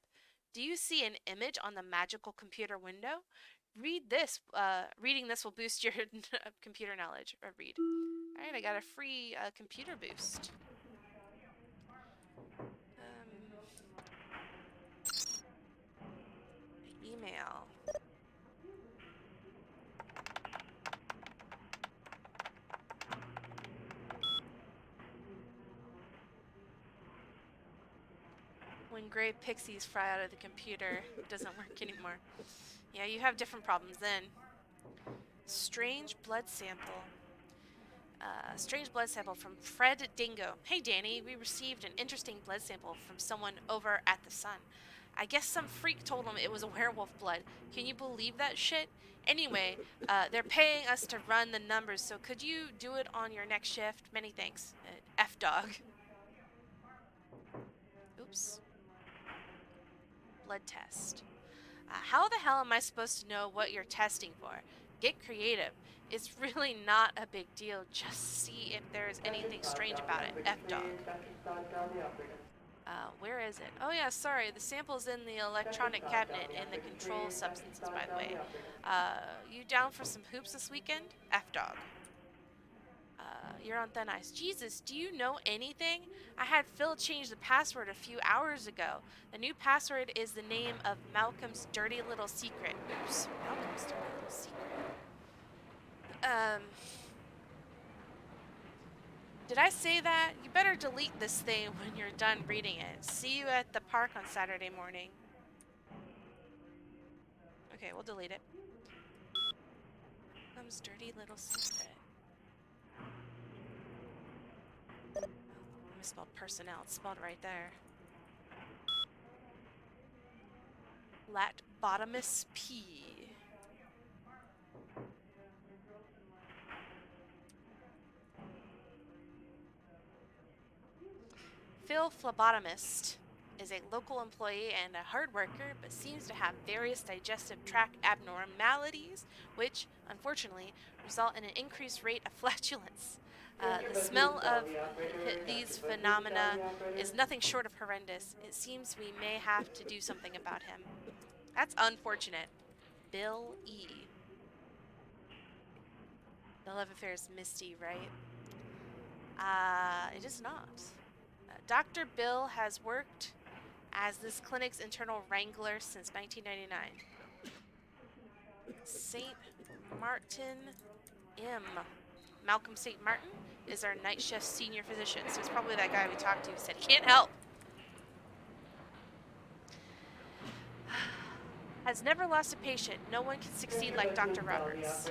A: Do you see an image on the magical computer window? Read this. Reading this will boost your computer knowledge. Or read. All right, I got a free computer boost. Email. When gray pixies fry out of the computer, it doesn't work anymore. Yeah, you have different problems then. Strange blood sample. Strange blood sample from Fred Dingo. Hey Danny, we received an interesting blood sample from someone over at the Sun. I guess some freak told him it was a werewolf blood. Can you believe that shit? Anyway, they're paying us to run the numbers, so could you do it on your next shift? Many thanks. F-Dog. Oops. Blood test. How the hell am I supposed to know what you're testing for? Get creative. It's really not a big deal. Just see if there's anything strange about it. F-Dog. Where is it? Oh yeah, sorry. The sample's in the electronic cabinet in the control substances, by the way. You down for some hoops this weekend? F-Dog. You're on thin ice. Jesus, do you know anything? I had Phil change the password a few hours ago. The new password is the name of Malcolm's dirty little secret. Oops. Malcolm's dirty little secret. Did I say that? You better delete this thing when you're done reading it. See you at the park on Saturday morning. Okay, we'll delete it. Malcolm's dirty little secret. I misspelled personnel. It's spelled right there. Lat bottomus P. Phil Phlebotomist is a local employee and a hard worker, but seems to have various digestive tract abnormalities, which, unfortunately, result in an increased rate of flatulence. The smell of these phenomena is nothing short of horrendous. It seems we may have to do something about him. That's unfortunate. Bill E. The love affair is Misty, right? It is not. Dr. Bill has worked as this clinic's internal wrangler since 1999. St. Martin M. Malcolm St. Martin is our night shift senior physician, so it's probably that guy we talked to who said, can't help. Has never lost a patient. No one can succeed like Dr. Roberts.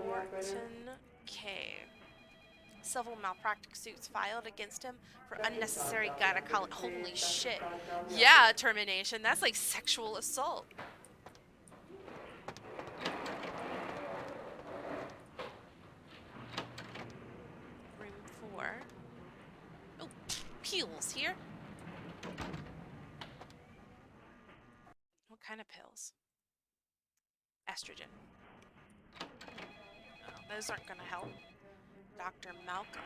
A: Wharton K. Civil malpractice suits filed against him for unnecessary gynecology. Holy shit. Yeah, termination. That's like sexual assault. Room 4. Oh, pills here. What kind of pills? Estrogen. Oh, those aren't gonna help. Dr. Malcolm.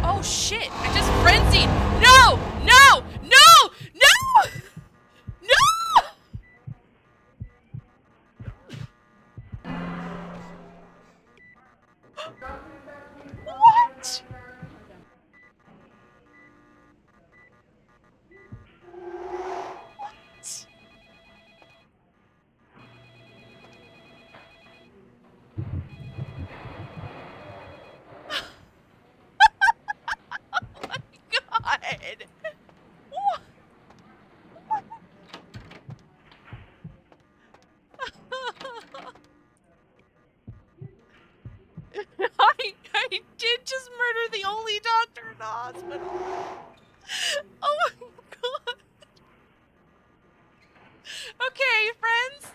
A: Oh shit! I just frenzied! No! No! No! No! No! What? What? Oh my god! What? I did just murder the only doctor in the hospital. Oh my god. Okay, friends.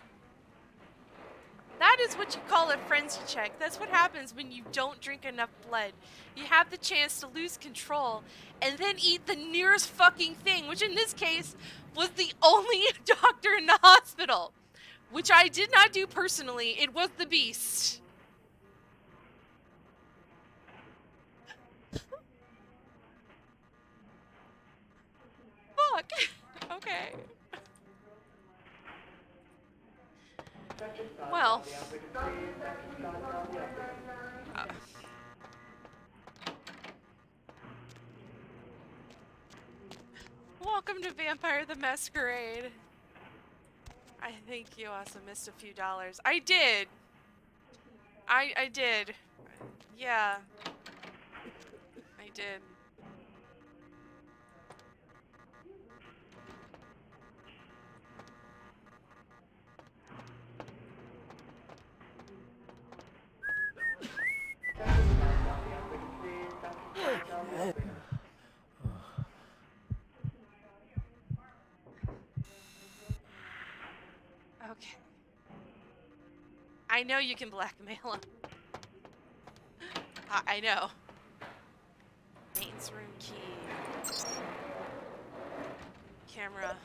A: That is what you call a frenzy check. That's what happens when you don't drink enough blood. You have the chance to lose control and then eat the nearest fucking thing, which in this case was the only doctor in the hospital. Which I did not do personally. It was the beast. Fuck. Okay. Well. Welcome to Vampire the Masquerade. I think you also missed a few dollars. I did. I did. Yeah. I did. Okay. I know you can blackmail him. I know. Maintenance room key. Camera.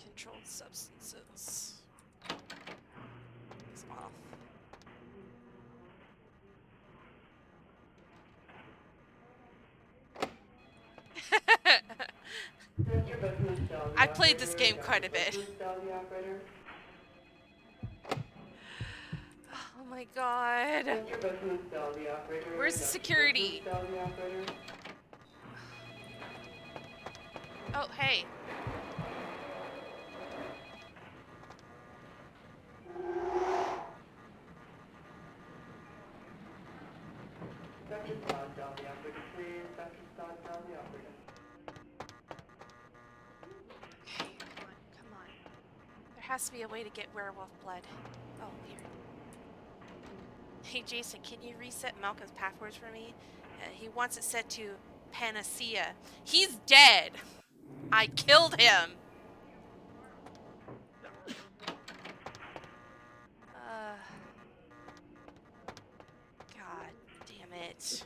A: Controlled substances. It's off. I played this game quite a bit. Oh my god. Where's the security? Oh, hey. There has to be a way to get werewolf blood. Oh, here. Hey, Jason, can you reset Malcolm's passwords for me? He wants it set to Panacea. He's dead! I killed him! God damn it.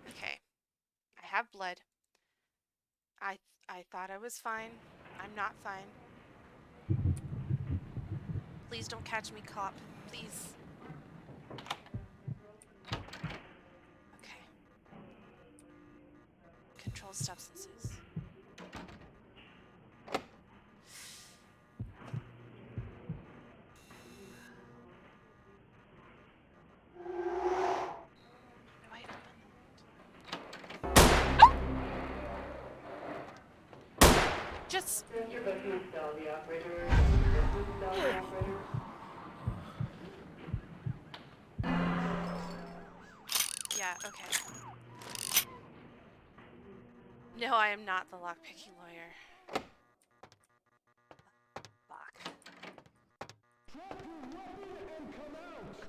A: Okay. I have blood. I thought I was fine. I'm not fine. Please don't catch me, cop. Please. Okay. Controlled substances. just... Yeah, okay. No, I am not the lockpicking lawyer. Fuck.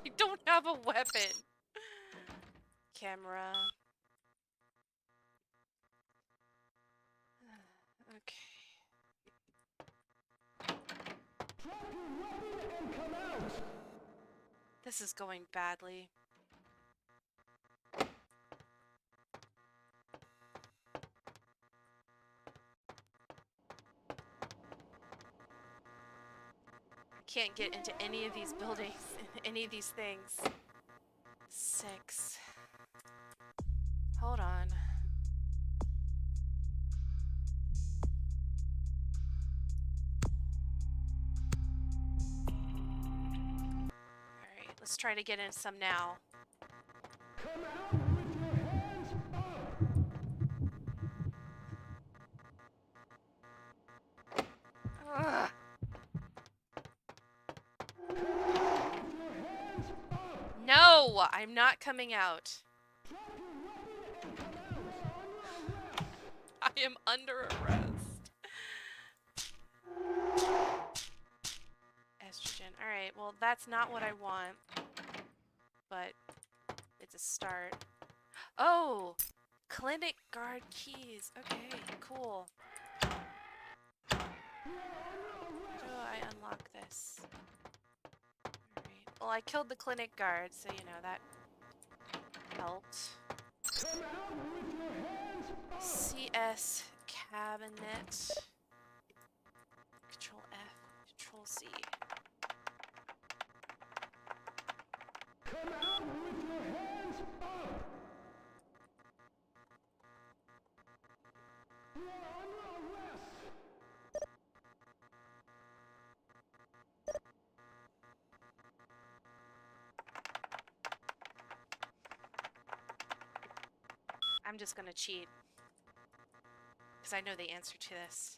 A: I don't have a weapon. Camera. Okay. This is going badly. Can't get into any of these buildings, any of these things. 6. Hold on. Alright, let's try to get in some now. Ugh. No, I'm not coming out. I am under arrest. Estrogen. Alright, well, that's not what I want. But it's a start. Oh! Clinic guard keys. Okay, cool. How do I unlock this? Alright. Well, I killed the clinic guard, so you know, that helped. CS cabinet. Control F, Control C. I'm just gonna cheat. Because I know the answer to this.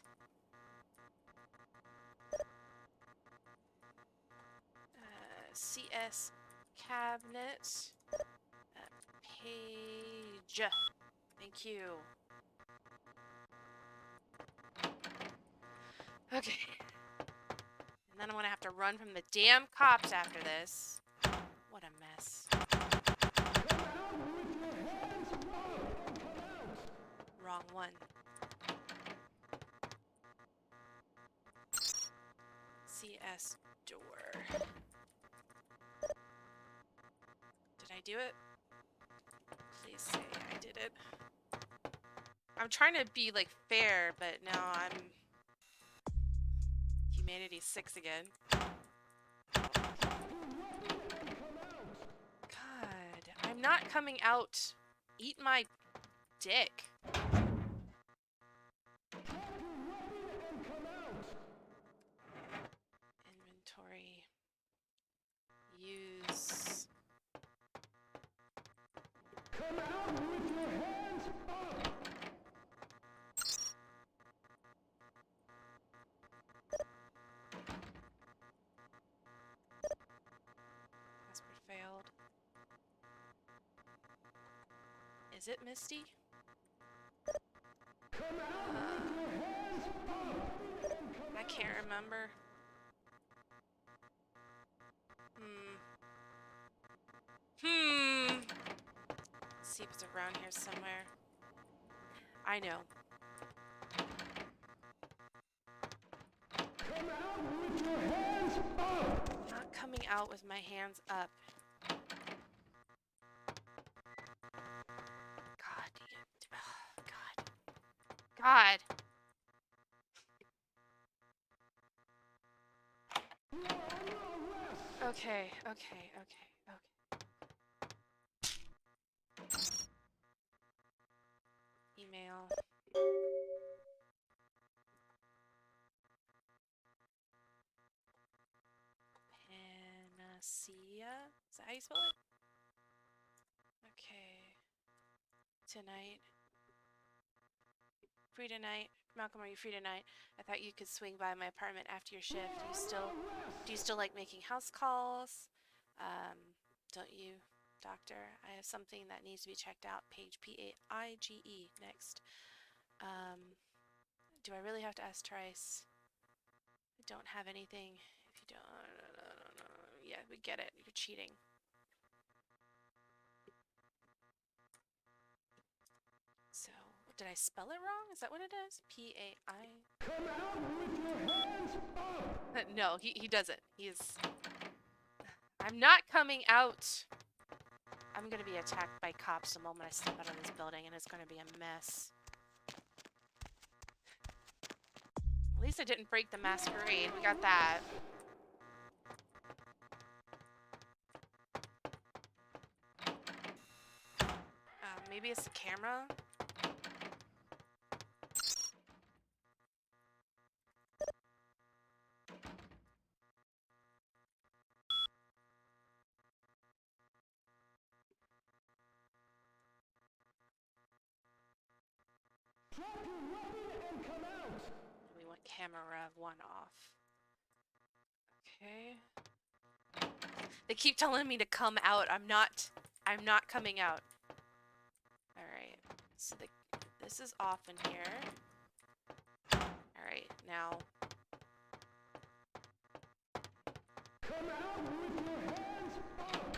A: CS cabinet. Page. Thank you. Okay. And then I'm gonna have to run from the damn cops after this. What a mess. Wrong one. CS door. Did I do it? Please say I did it. I'm trying to be, like, fair, but now I'm... Humanity 6 again. God, I'm not coming out. Eat my dick. Inventory. Use.
T: Come out with your hands up!
A: Password failed. Is it Misty?
T: Come out with your hands up!
A: I can't remember. Let's see if it's around here somewhere. I know.
T: Come out with your hands up!
A: Not coming out with my hands up. God damn it. Oh, God. God. Okay, okay, okay, okay. Email. Panacea? Is that how you spell it? Okay. Tonight. Free tonight. Malcolm, are you free tonight? I thought you could swing by my apartment after your shift. Do you still like making house calls? Don't you, doctor? I have something that needs to be checked out. Page PAIGE next. Do I really have to ask twice? I don't have anything. If you don't, yeah, we get it. You're cheating. So, did I spell it wrong? Is that what it is? P-A-I? Come out with your hands up! No, he doesn't. I'm not coming out. I'm gonna be attacked by cops the moment I step out of this building, and it's gonna be a mess. At least I didn't break the Masquerade. We got that. Maybe it's the camera.
T: Drop your weapon and come out!
A: We want camera 1 off. Okay. They keep telling me to come out. I'm not coming out. Alright. So this is off in here. Alright, now.
T: Come out with your hands up!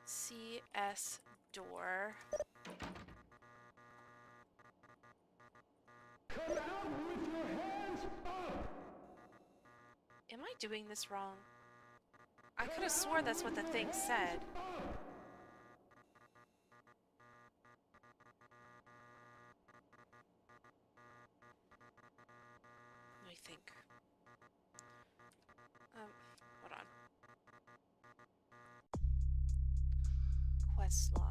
A: CS door.
T: Come out with your hands up!
A: Am I doing this wrong? I could have swore that's what the thing said. Let me think. Hold on. Quest log.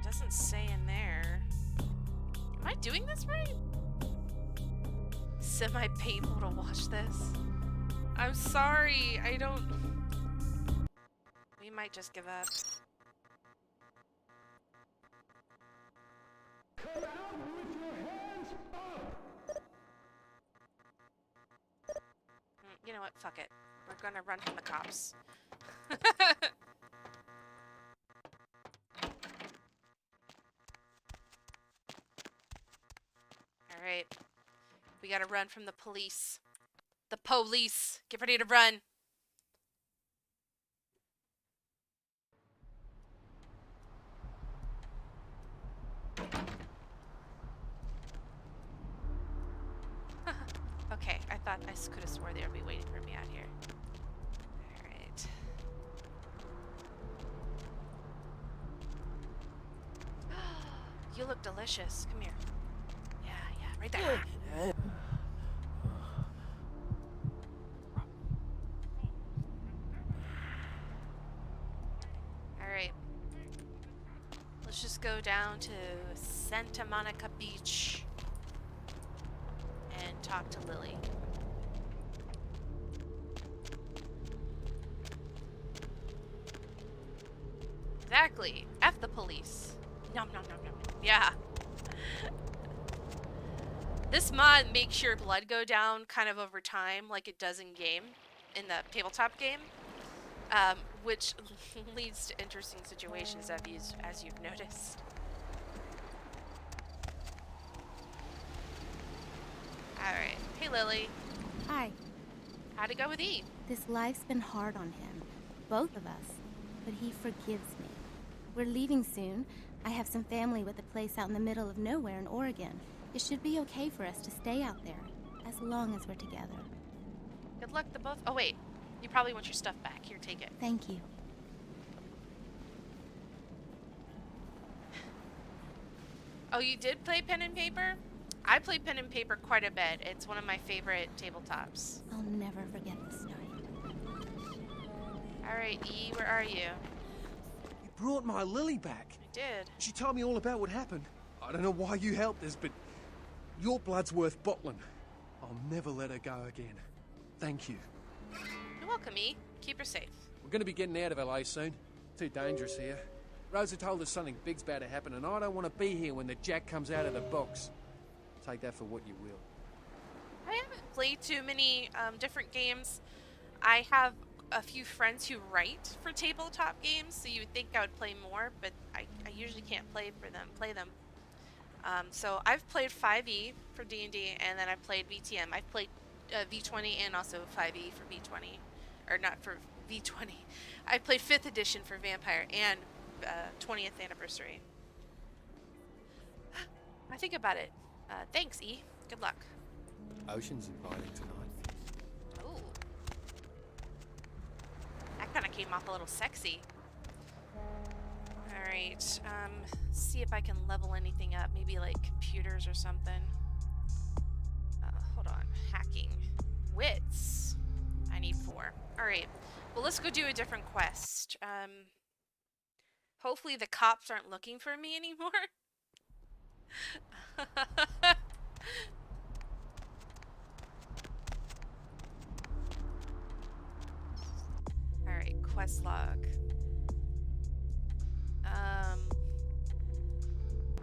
A: Doesn't say in there. Am I doing this right? Semi-painful to watch this. I'm sorry. I don't... We might just give up.
T: Come out with your hands up!
A: You know what? Fuck it. We're gonna run from the cops. Alright. We gotta run from the police. The police! Get ready to run! Okay, I thought I could have swore they would be waiting for me out here. Alright. You look delicious. Come here. Yeah, right there. Alright. Let's just go down to Santa Monica Beach and talk to Lily. Exactly. F the police. Nom nom nom nom. Yeah. This mod makes your blood go down kind of over time, like it does in game, in the tabletop game, which leads to interesting situations as you've noticed. Alright. Hey, Lily.
S: Hi.
A: How'd it go with E?
S: This life's been hard on him. Both of us. But he forgives me. We're leaving soon. I have some family with a place out in the middle of nowhere in Oregon. It should be okay for us to stay out there, as long as we're together.
A: Good luck to both. Oh, wait. You probably want your stuff back. Here, take it.
S: Thank you.
A: Oh, you did play pen and paper? I play pen and paper quite a bit. It's one of my favorite tabletops.
S: I'll never forget this night.
A: Alright, E, where are you?
I: You brought my Lily back.
A: I did.
I: She told me all about what happened. I don't know why you helped us, but your blood's worth bottling. I'll never let her go again. Thank you.
A: You're welcome, E. Keep her safe.
I: We're gonna be getting out of LA soon. Too dangerous here. Rosa told us something big's about to happen, and I don't want to be here when the jack comes out of the box. Take that for what you will.
A: I haven't played too many different games. I have a few friends who write for tabletop games, so you would think I would play more, but I usually can't play them. So I've played 5e for D&D, and then I played VTM. I've played V20 and also 5e for V20, or not for V20. I played 5th edition for Vampire and 20th anniversary. I think about it. Thanks, E. Good luck.
I: Ocean's inviting tonight.
A: Ooh. That kind of came off a little sexy. Alright, see if I can level anything up. Maybe like computers or something. Hold on. Hacking. Wits. I need 4. Alright. Well, let's go do a different quest. Hopefully the cops aren't looking for me anymore. Alright, quest log.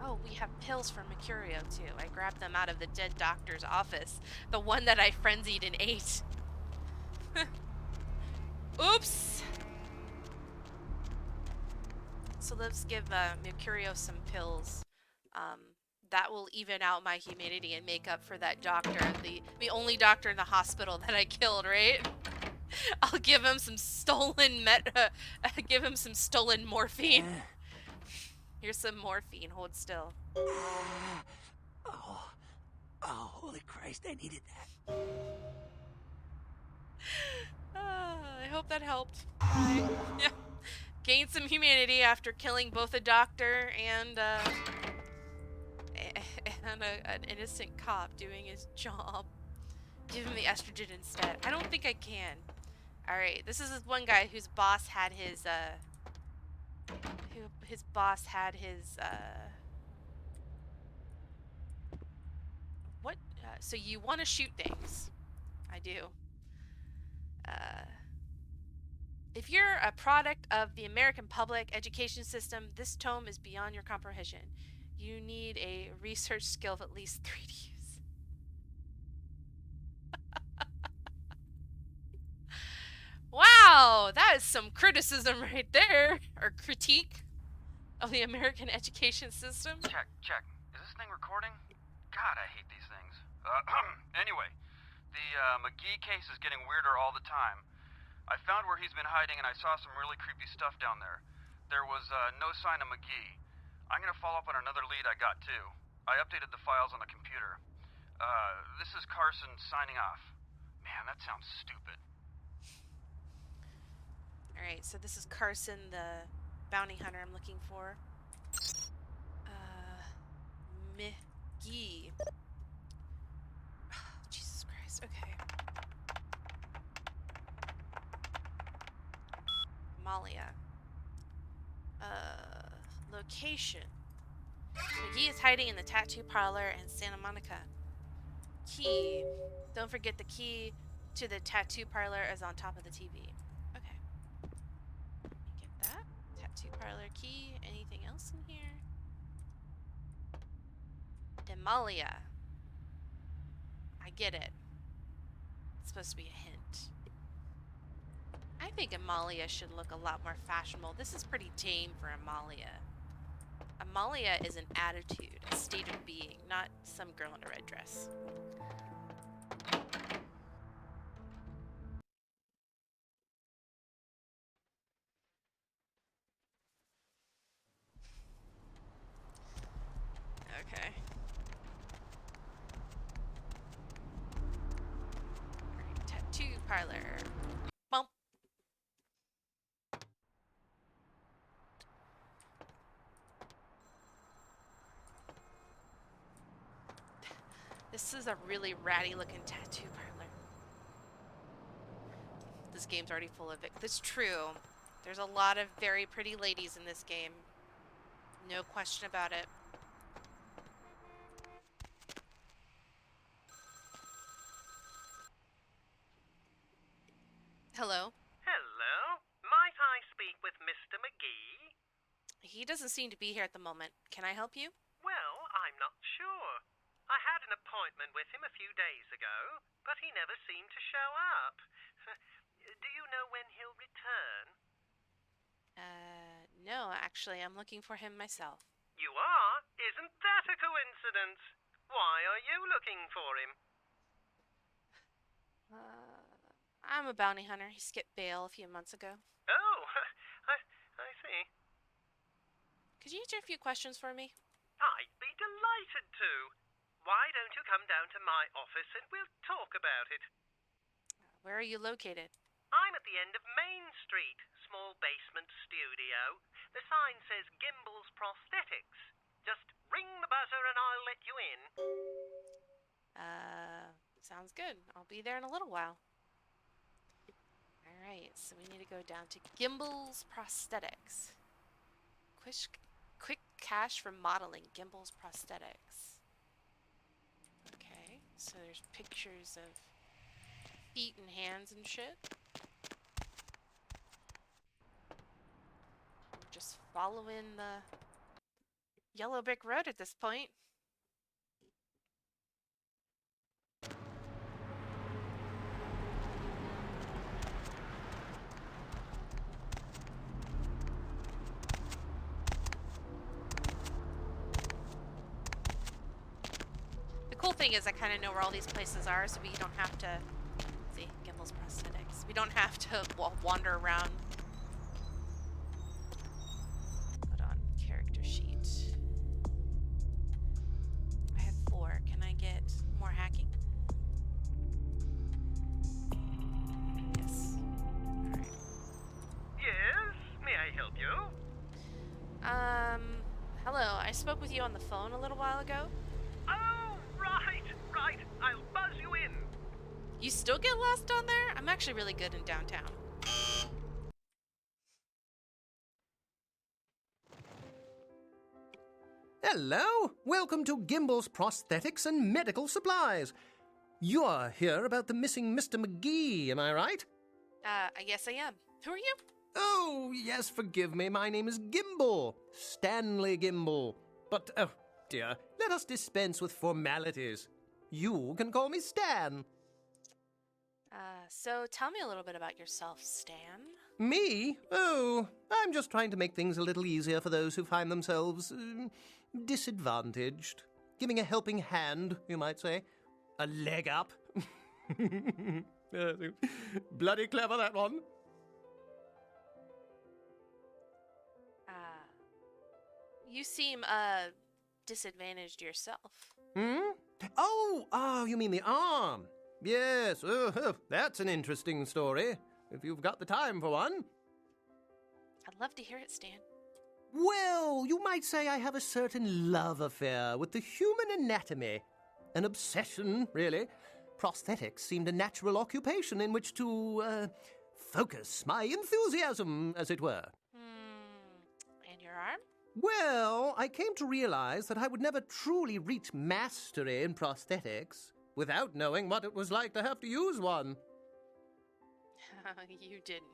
A: Oh, we have pills for Mercurio too. I grabbed them out of the dead doctor's office. The one that I frenzied and ate. Oops! So let's give Mercurio some pills. That will even out my humanity and make up for that doctor, the only doctor in the hospital that I killed, right? I'll give him some stolen give him some stolen morphine. Here's some morphine. Hold still.
F: Oh, holy Christ, I needed that.
A: I hope that helped. Yeah. Gained some humanity after killing both a doctor and an innocent cop doing his job. Give him the estrogen instead. I don't think I can. Alright, this is this one guy whose boss had his, what? So you want to shoot things. I do. If you're a product of the American public education system, this tome is beyond your comprehension. You need a research skill of at least 3 to use. Wow, that is some criticism right there, or critique of the American education system.
P: Check. Is this thing recording? God, I hate these things. Anyway, the McGee case is getting weirder all the time. I found where he's been hiding, and I saw some really creepy stuff down there. There was no sign of McGee. I'm gonna follow up on another lead I got, too. I updated the files on the computer. This is Carson signing off. Man, that sounds stupid.
A: Alright, so this is Carson, the bounty hunter I'm looking for. McGee. Oh, Jesus Christ, okay. Malia. Location. McGee is hiding in the tattoo parlor in Santa Monica. Key. Don't forget the key to the tattoo parlor is on top of the TV. Okay. Get that. Tattoo parlor key. Anything else in here? Demalia. I get it. It's supposed to be a hint. I think Amalia should look a lot more fashionable. This is pretty tame for Amalia. Amalia is an attitude, a state of being, not some girl in a red dress. Okay. Alright, tattoo parlor. Bump. This is a really ratty looking tattoo parlor. This game's already full of it. That's true. There's a lot of very pretty ladies in this game. No question about it. Hello?
J: Hello? Might I speak with Mr. McGee?
A: He doesn't seem to be here at the moment. Can I help you?
J: Well, I'm not sure. I had an appointment with him a few days ago, but he never seemed to show up. Do you know when he'll return?
A: No, actually, I'm looking for him myself.
J: You are? Isn't that a coincidence? Why are you looking for him?
A: I'm a bounty hunter. He skipped bail a few months ago.
J: Oh, I see.
A: Could you answer a few questions for me?
J: I'd be delighted to. Why don't you come down to my office and we'll talk about it?
A: Where are you located?
J: I'm at the end of Main Street, small basement studio. The sign says Gimbel's Prosthetics. Just ring the buzzer and I'll let you in.
A: Sounds good. I'll be there in a little while. Alright, so we need to go down to Gimbel's Prosthetics. Quick cash for modeling, Gimbel's Prosthetics. Okay, so there's pictures of feet and hands and shit. We're just following the yellow brick road at this point. The cool thing is I kind of know where all these places are, so we don't have to... See, Gimbel's Prosthetics. We don't have to wander around. Put on character sheet. I have 4. Can I get more hacking? Yes. Alright.
J: Yes? May I help you?
A: Hello. I spoke with you on the phone a little while ago.
J: Oh, right. I'll buzz you in.
A: You still get lost on there? I'm actually really good in downtown.
V: Hello! Welcome to Gimbel's Prosthetics and Medical Supplies. You're here about the missing Mr. McGee, am I right?
A: Yes I am. Who are you?
V: Oh, yes, forgive me. My name is Gimbel. Stanley Gimbel. But, oh, dear, let us dispense with formalities. You can call me Stan.
A: So tell me a little bit about yourself, Stan.
V: Me? Oh, I'm just trying to make things a little easier for those who find themselves disadvantaged. Giving a helping hand, you might say. A leg up. Bloody clever, that one.
A: You seem, disadvantaged yourself.
V: Hmm? Oh, you mean the arm. Yes, that's an interesting story, if you've got the time for one.
A: I'd love to hear it, Stan.
V: Well, you might say I have a certain love affair with the human anatomy. An obsession, really. Prosthetics seemed a natural occupation in which to, focus my enthusiasm, as it were.
A: And your arm?
V: Well, I came to realize that I would never truly reach mastery in prosthetics without knowing what it was like to have to use one.
A: You didn't.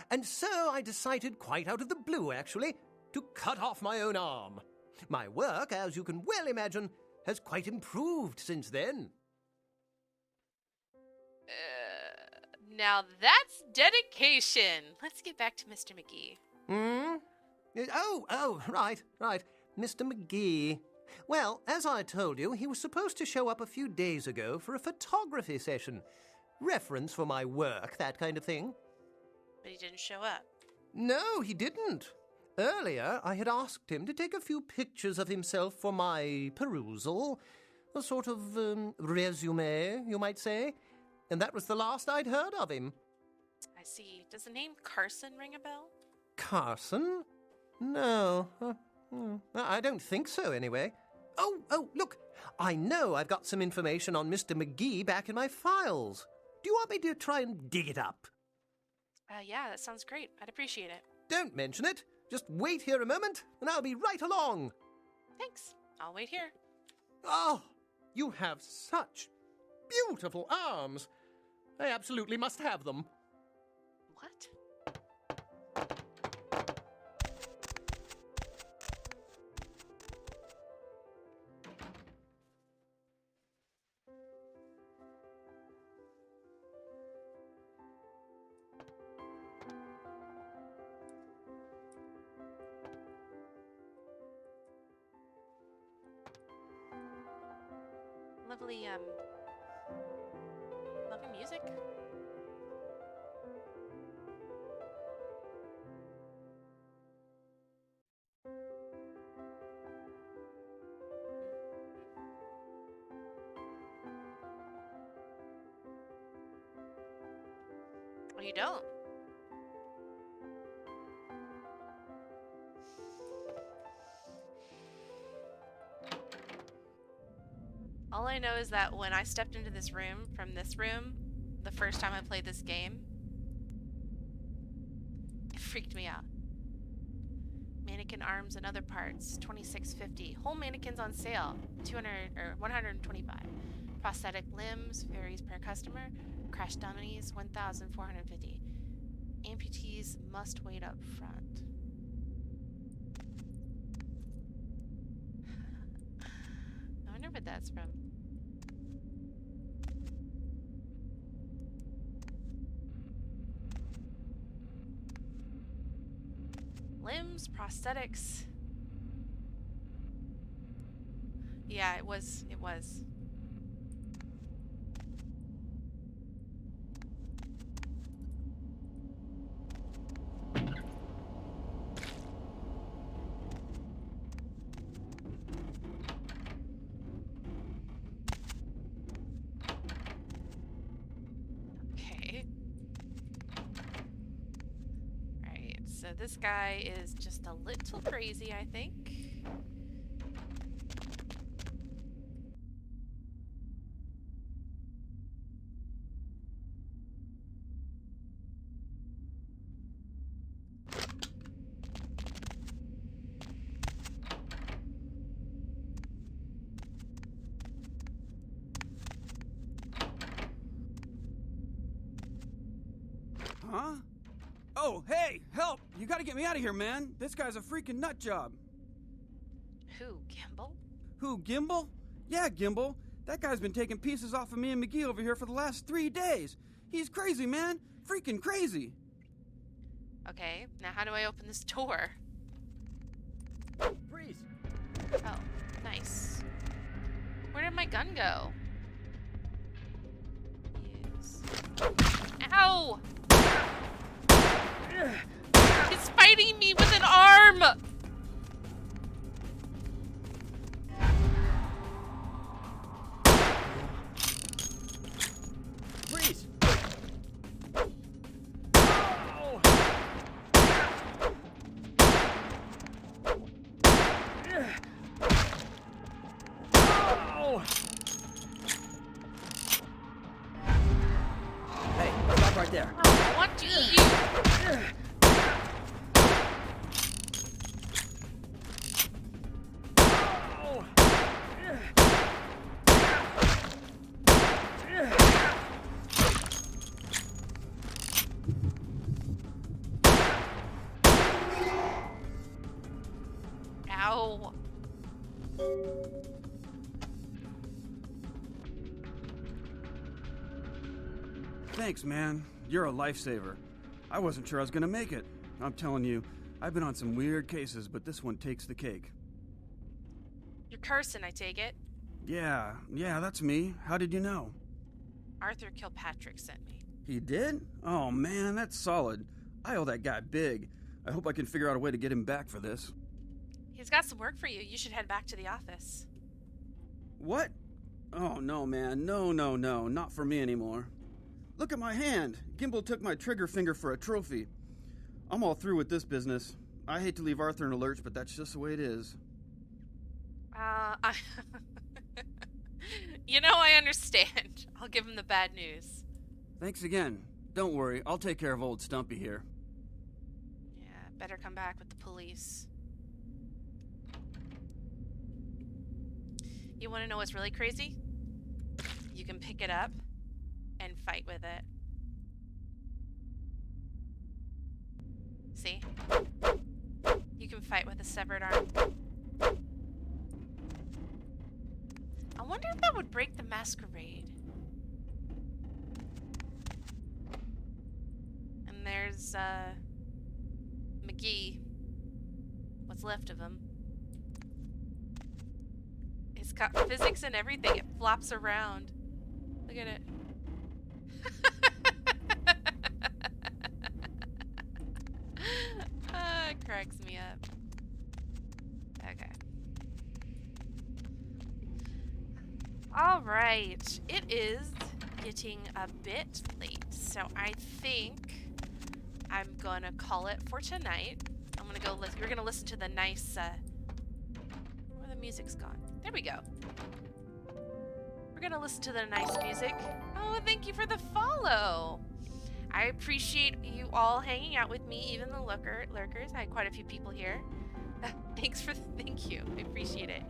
V: And so I decided, quite out of the blue actually, to cut off my own arm. My work, as you can well imagine, has quite improved since then.
A: Now that's dedication. Let's get back to Mr. McGee.
V: Oh, right. Mr. McGee. Well, as I told you, he was supposed to show up a few days ago for a photography session. Reference for my work, that kind of thing.
A: But he didn't show up.
V: No, he didn't. Earlier, I had asked him to take a few pictures of himself for my perusal. A sort of resume, you might say. And that was the last I'd heard of him.
A: I see. Does the name Carson ring a bell?
V: Carson? No. I don't think so, anyway. Oh, look. I know I've got some information on Mr. McGee back in my files. Do you want me to try and dig it up?
A: Yeah, that sounds great. I'd appreciate it.
V: Don't mention it. Just wait here a moment, and I'll be right along.
A: Thanks. I'll wait here.
V: Oh, you have such beautiful arms. I absolutely must have them.
A: What? Lovely, lovely music. Well, you don't. All I know is that when I stepped into this room, from this room, the first time I played this game, it freaked me out. Mannequin arms and other parts, $26.50. Whole mannequins on sale, $200 or $125. Prosthetic limbs varies per customer. Crash dummies, $1,450. Amputees must wait up front. I wonder what that's from. Limbs, prosthetics. Yeah, it was. Okay. Right, so this guy is just a little crazy, I think.
B: Huh? Oh, hey, help! You gotta get me out of here, man. This guy's a freaking nut job.
A: Who, Gimbal?
B: Who, Gimbal? Yeah, Gimbal. That guy's been taking pieces off of me and McGee over here for the last 3 days. He's crazy, man. Freaking crazy.
A: Okay, now how do I open this door?
V: Freeze!
A: Oh, nice. Where did my gun go? Use. Ow! He's fighting me with an arm!
V: Freeze!
B: Hey, stop right there.
A: I want to eat you! Ow.
B: Thanks, man. You're a lifesaver. I wasn't sure I was gonna make it. I'm telling you, I've been on some weird cases, but this one takes the cake.
A: You're Carson, I take it.
B: Yeah, that's me. How did you know?
A: Arthur Kilpatrick sent me.
B: He did? Oh, man, that's solid. I owe that guy big. I hope I can figure out a way to get him back for this.
A: He's got some work for you. You should head back to the office.
B: What? Oh, no, man. No, not for me anymore. Look at my hand. Gimbal took my trigger finger for a trophy. I'm all through with this business. I hate to leave Arthur in a lurch, but that's just the way it is.
A: You know, I understand. I'll give him the bad news.
B: Thanks again. Don't worry, I'll take care of old Stumpy here.
A: Yeah, Better come back with the police. You want to know what's really crazy? You can pick it up and fight with it. See? You can fight with a severed arm. I wonder if that would break the Masquerade. And there's, McGee. What's left of him. It's got physics and everything. It flops around. Look at it. It cracks me up. Okay. Alright. It is getting a bit late, so I think I'm gonna call it for tonight. I'm gonna go we're gonna listen to the nice where the music's gone. There we go. We're gonna listen to the nice music. Oh, thank you for the follow. I appreciate you all hanging out with me, even the lurkers. I had quite a few people here. Thank you. I appreciate it.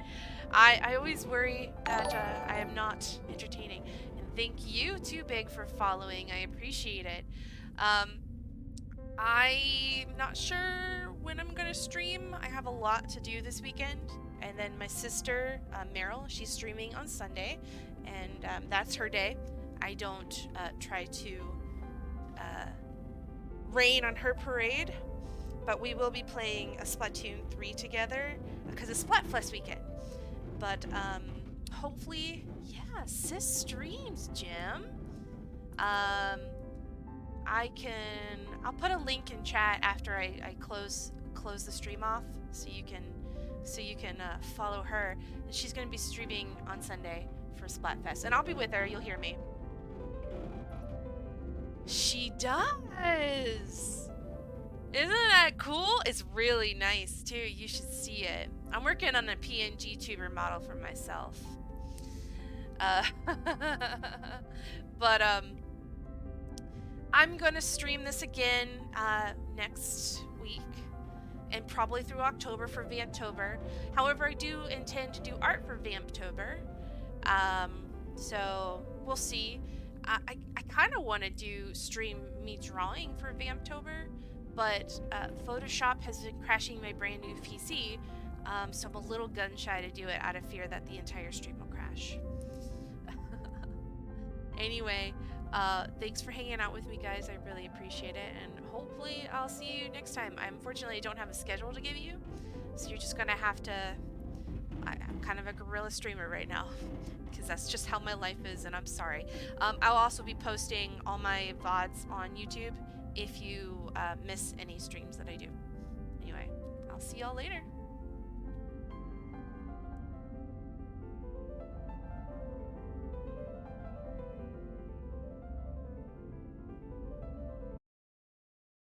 A: I always worry that I am not entertaining. And thank you too, Big, for following. I appreciate it. I'm not sure when I'm gonna stream. I have a lot to do this weekend. And then my sister, Meryl, she's streaming on Sunday. And that's her day. I don't try to rain on her parade. But we will be playing a Splatoon 3 together. Because it's Splatfest weekend. But hopefully, yeah, sis streams, Jim. I'll put a link in chat after I close the stream off, so you can follow her. And she's gonna be streaming on Sunday for Splatfest, and I'll be with her. You'll hear me. She does. Isn't that cool? It's really nice too. You should see it. I'm working on a PNG tuber model for myself. But I'm gonna stream this again next week and probably through October for Vamptober. However, I do intend to do art for Vamptober. So we'll see. I kind of want to stream me drawing for Vamptober, but Photoshop has been crashing my brand new PC, so I'm a little gun shy to do it out of fear that the entire stream will crash. Anyway, thanks for hanging out with me, guys. I really appreciate it, and hopefully I'll see you next time. I unfortunately don't have a schedule to give you, so you're just gonna have to... I'm kind of a guerrilla streamer right now, because that's just how my life is, and I'm sorry. I'll also be posting all my VODs on YouTube if you miss any streams that I do. Anyway, I'll see y'all later.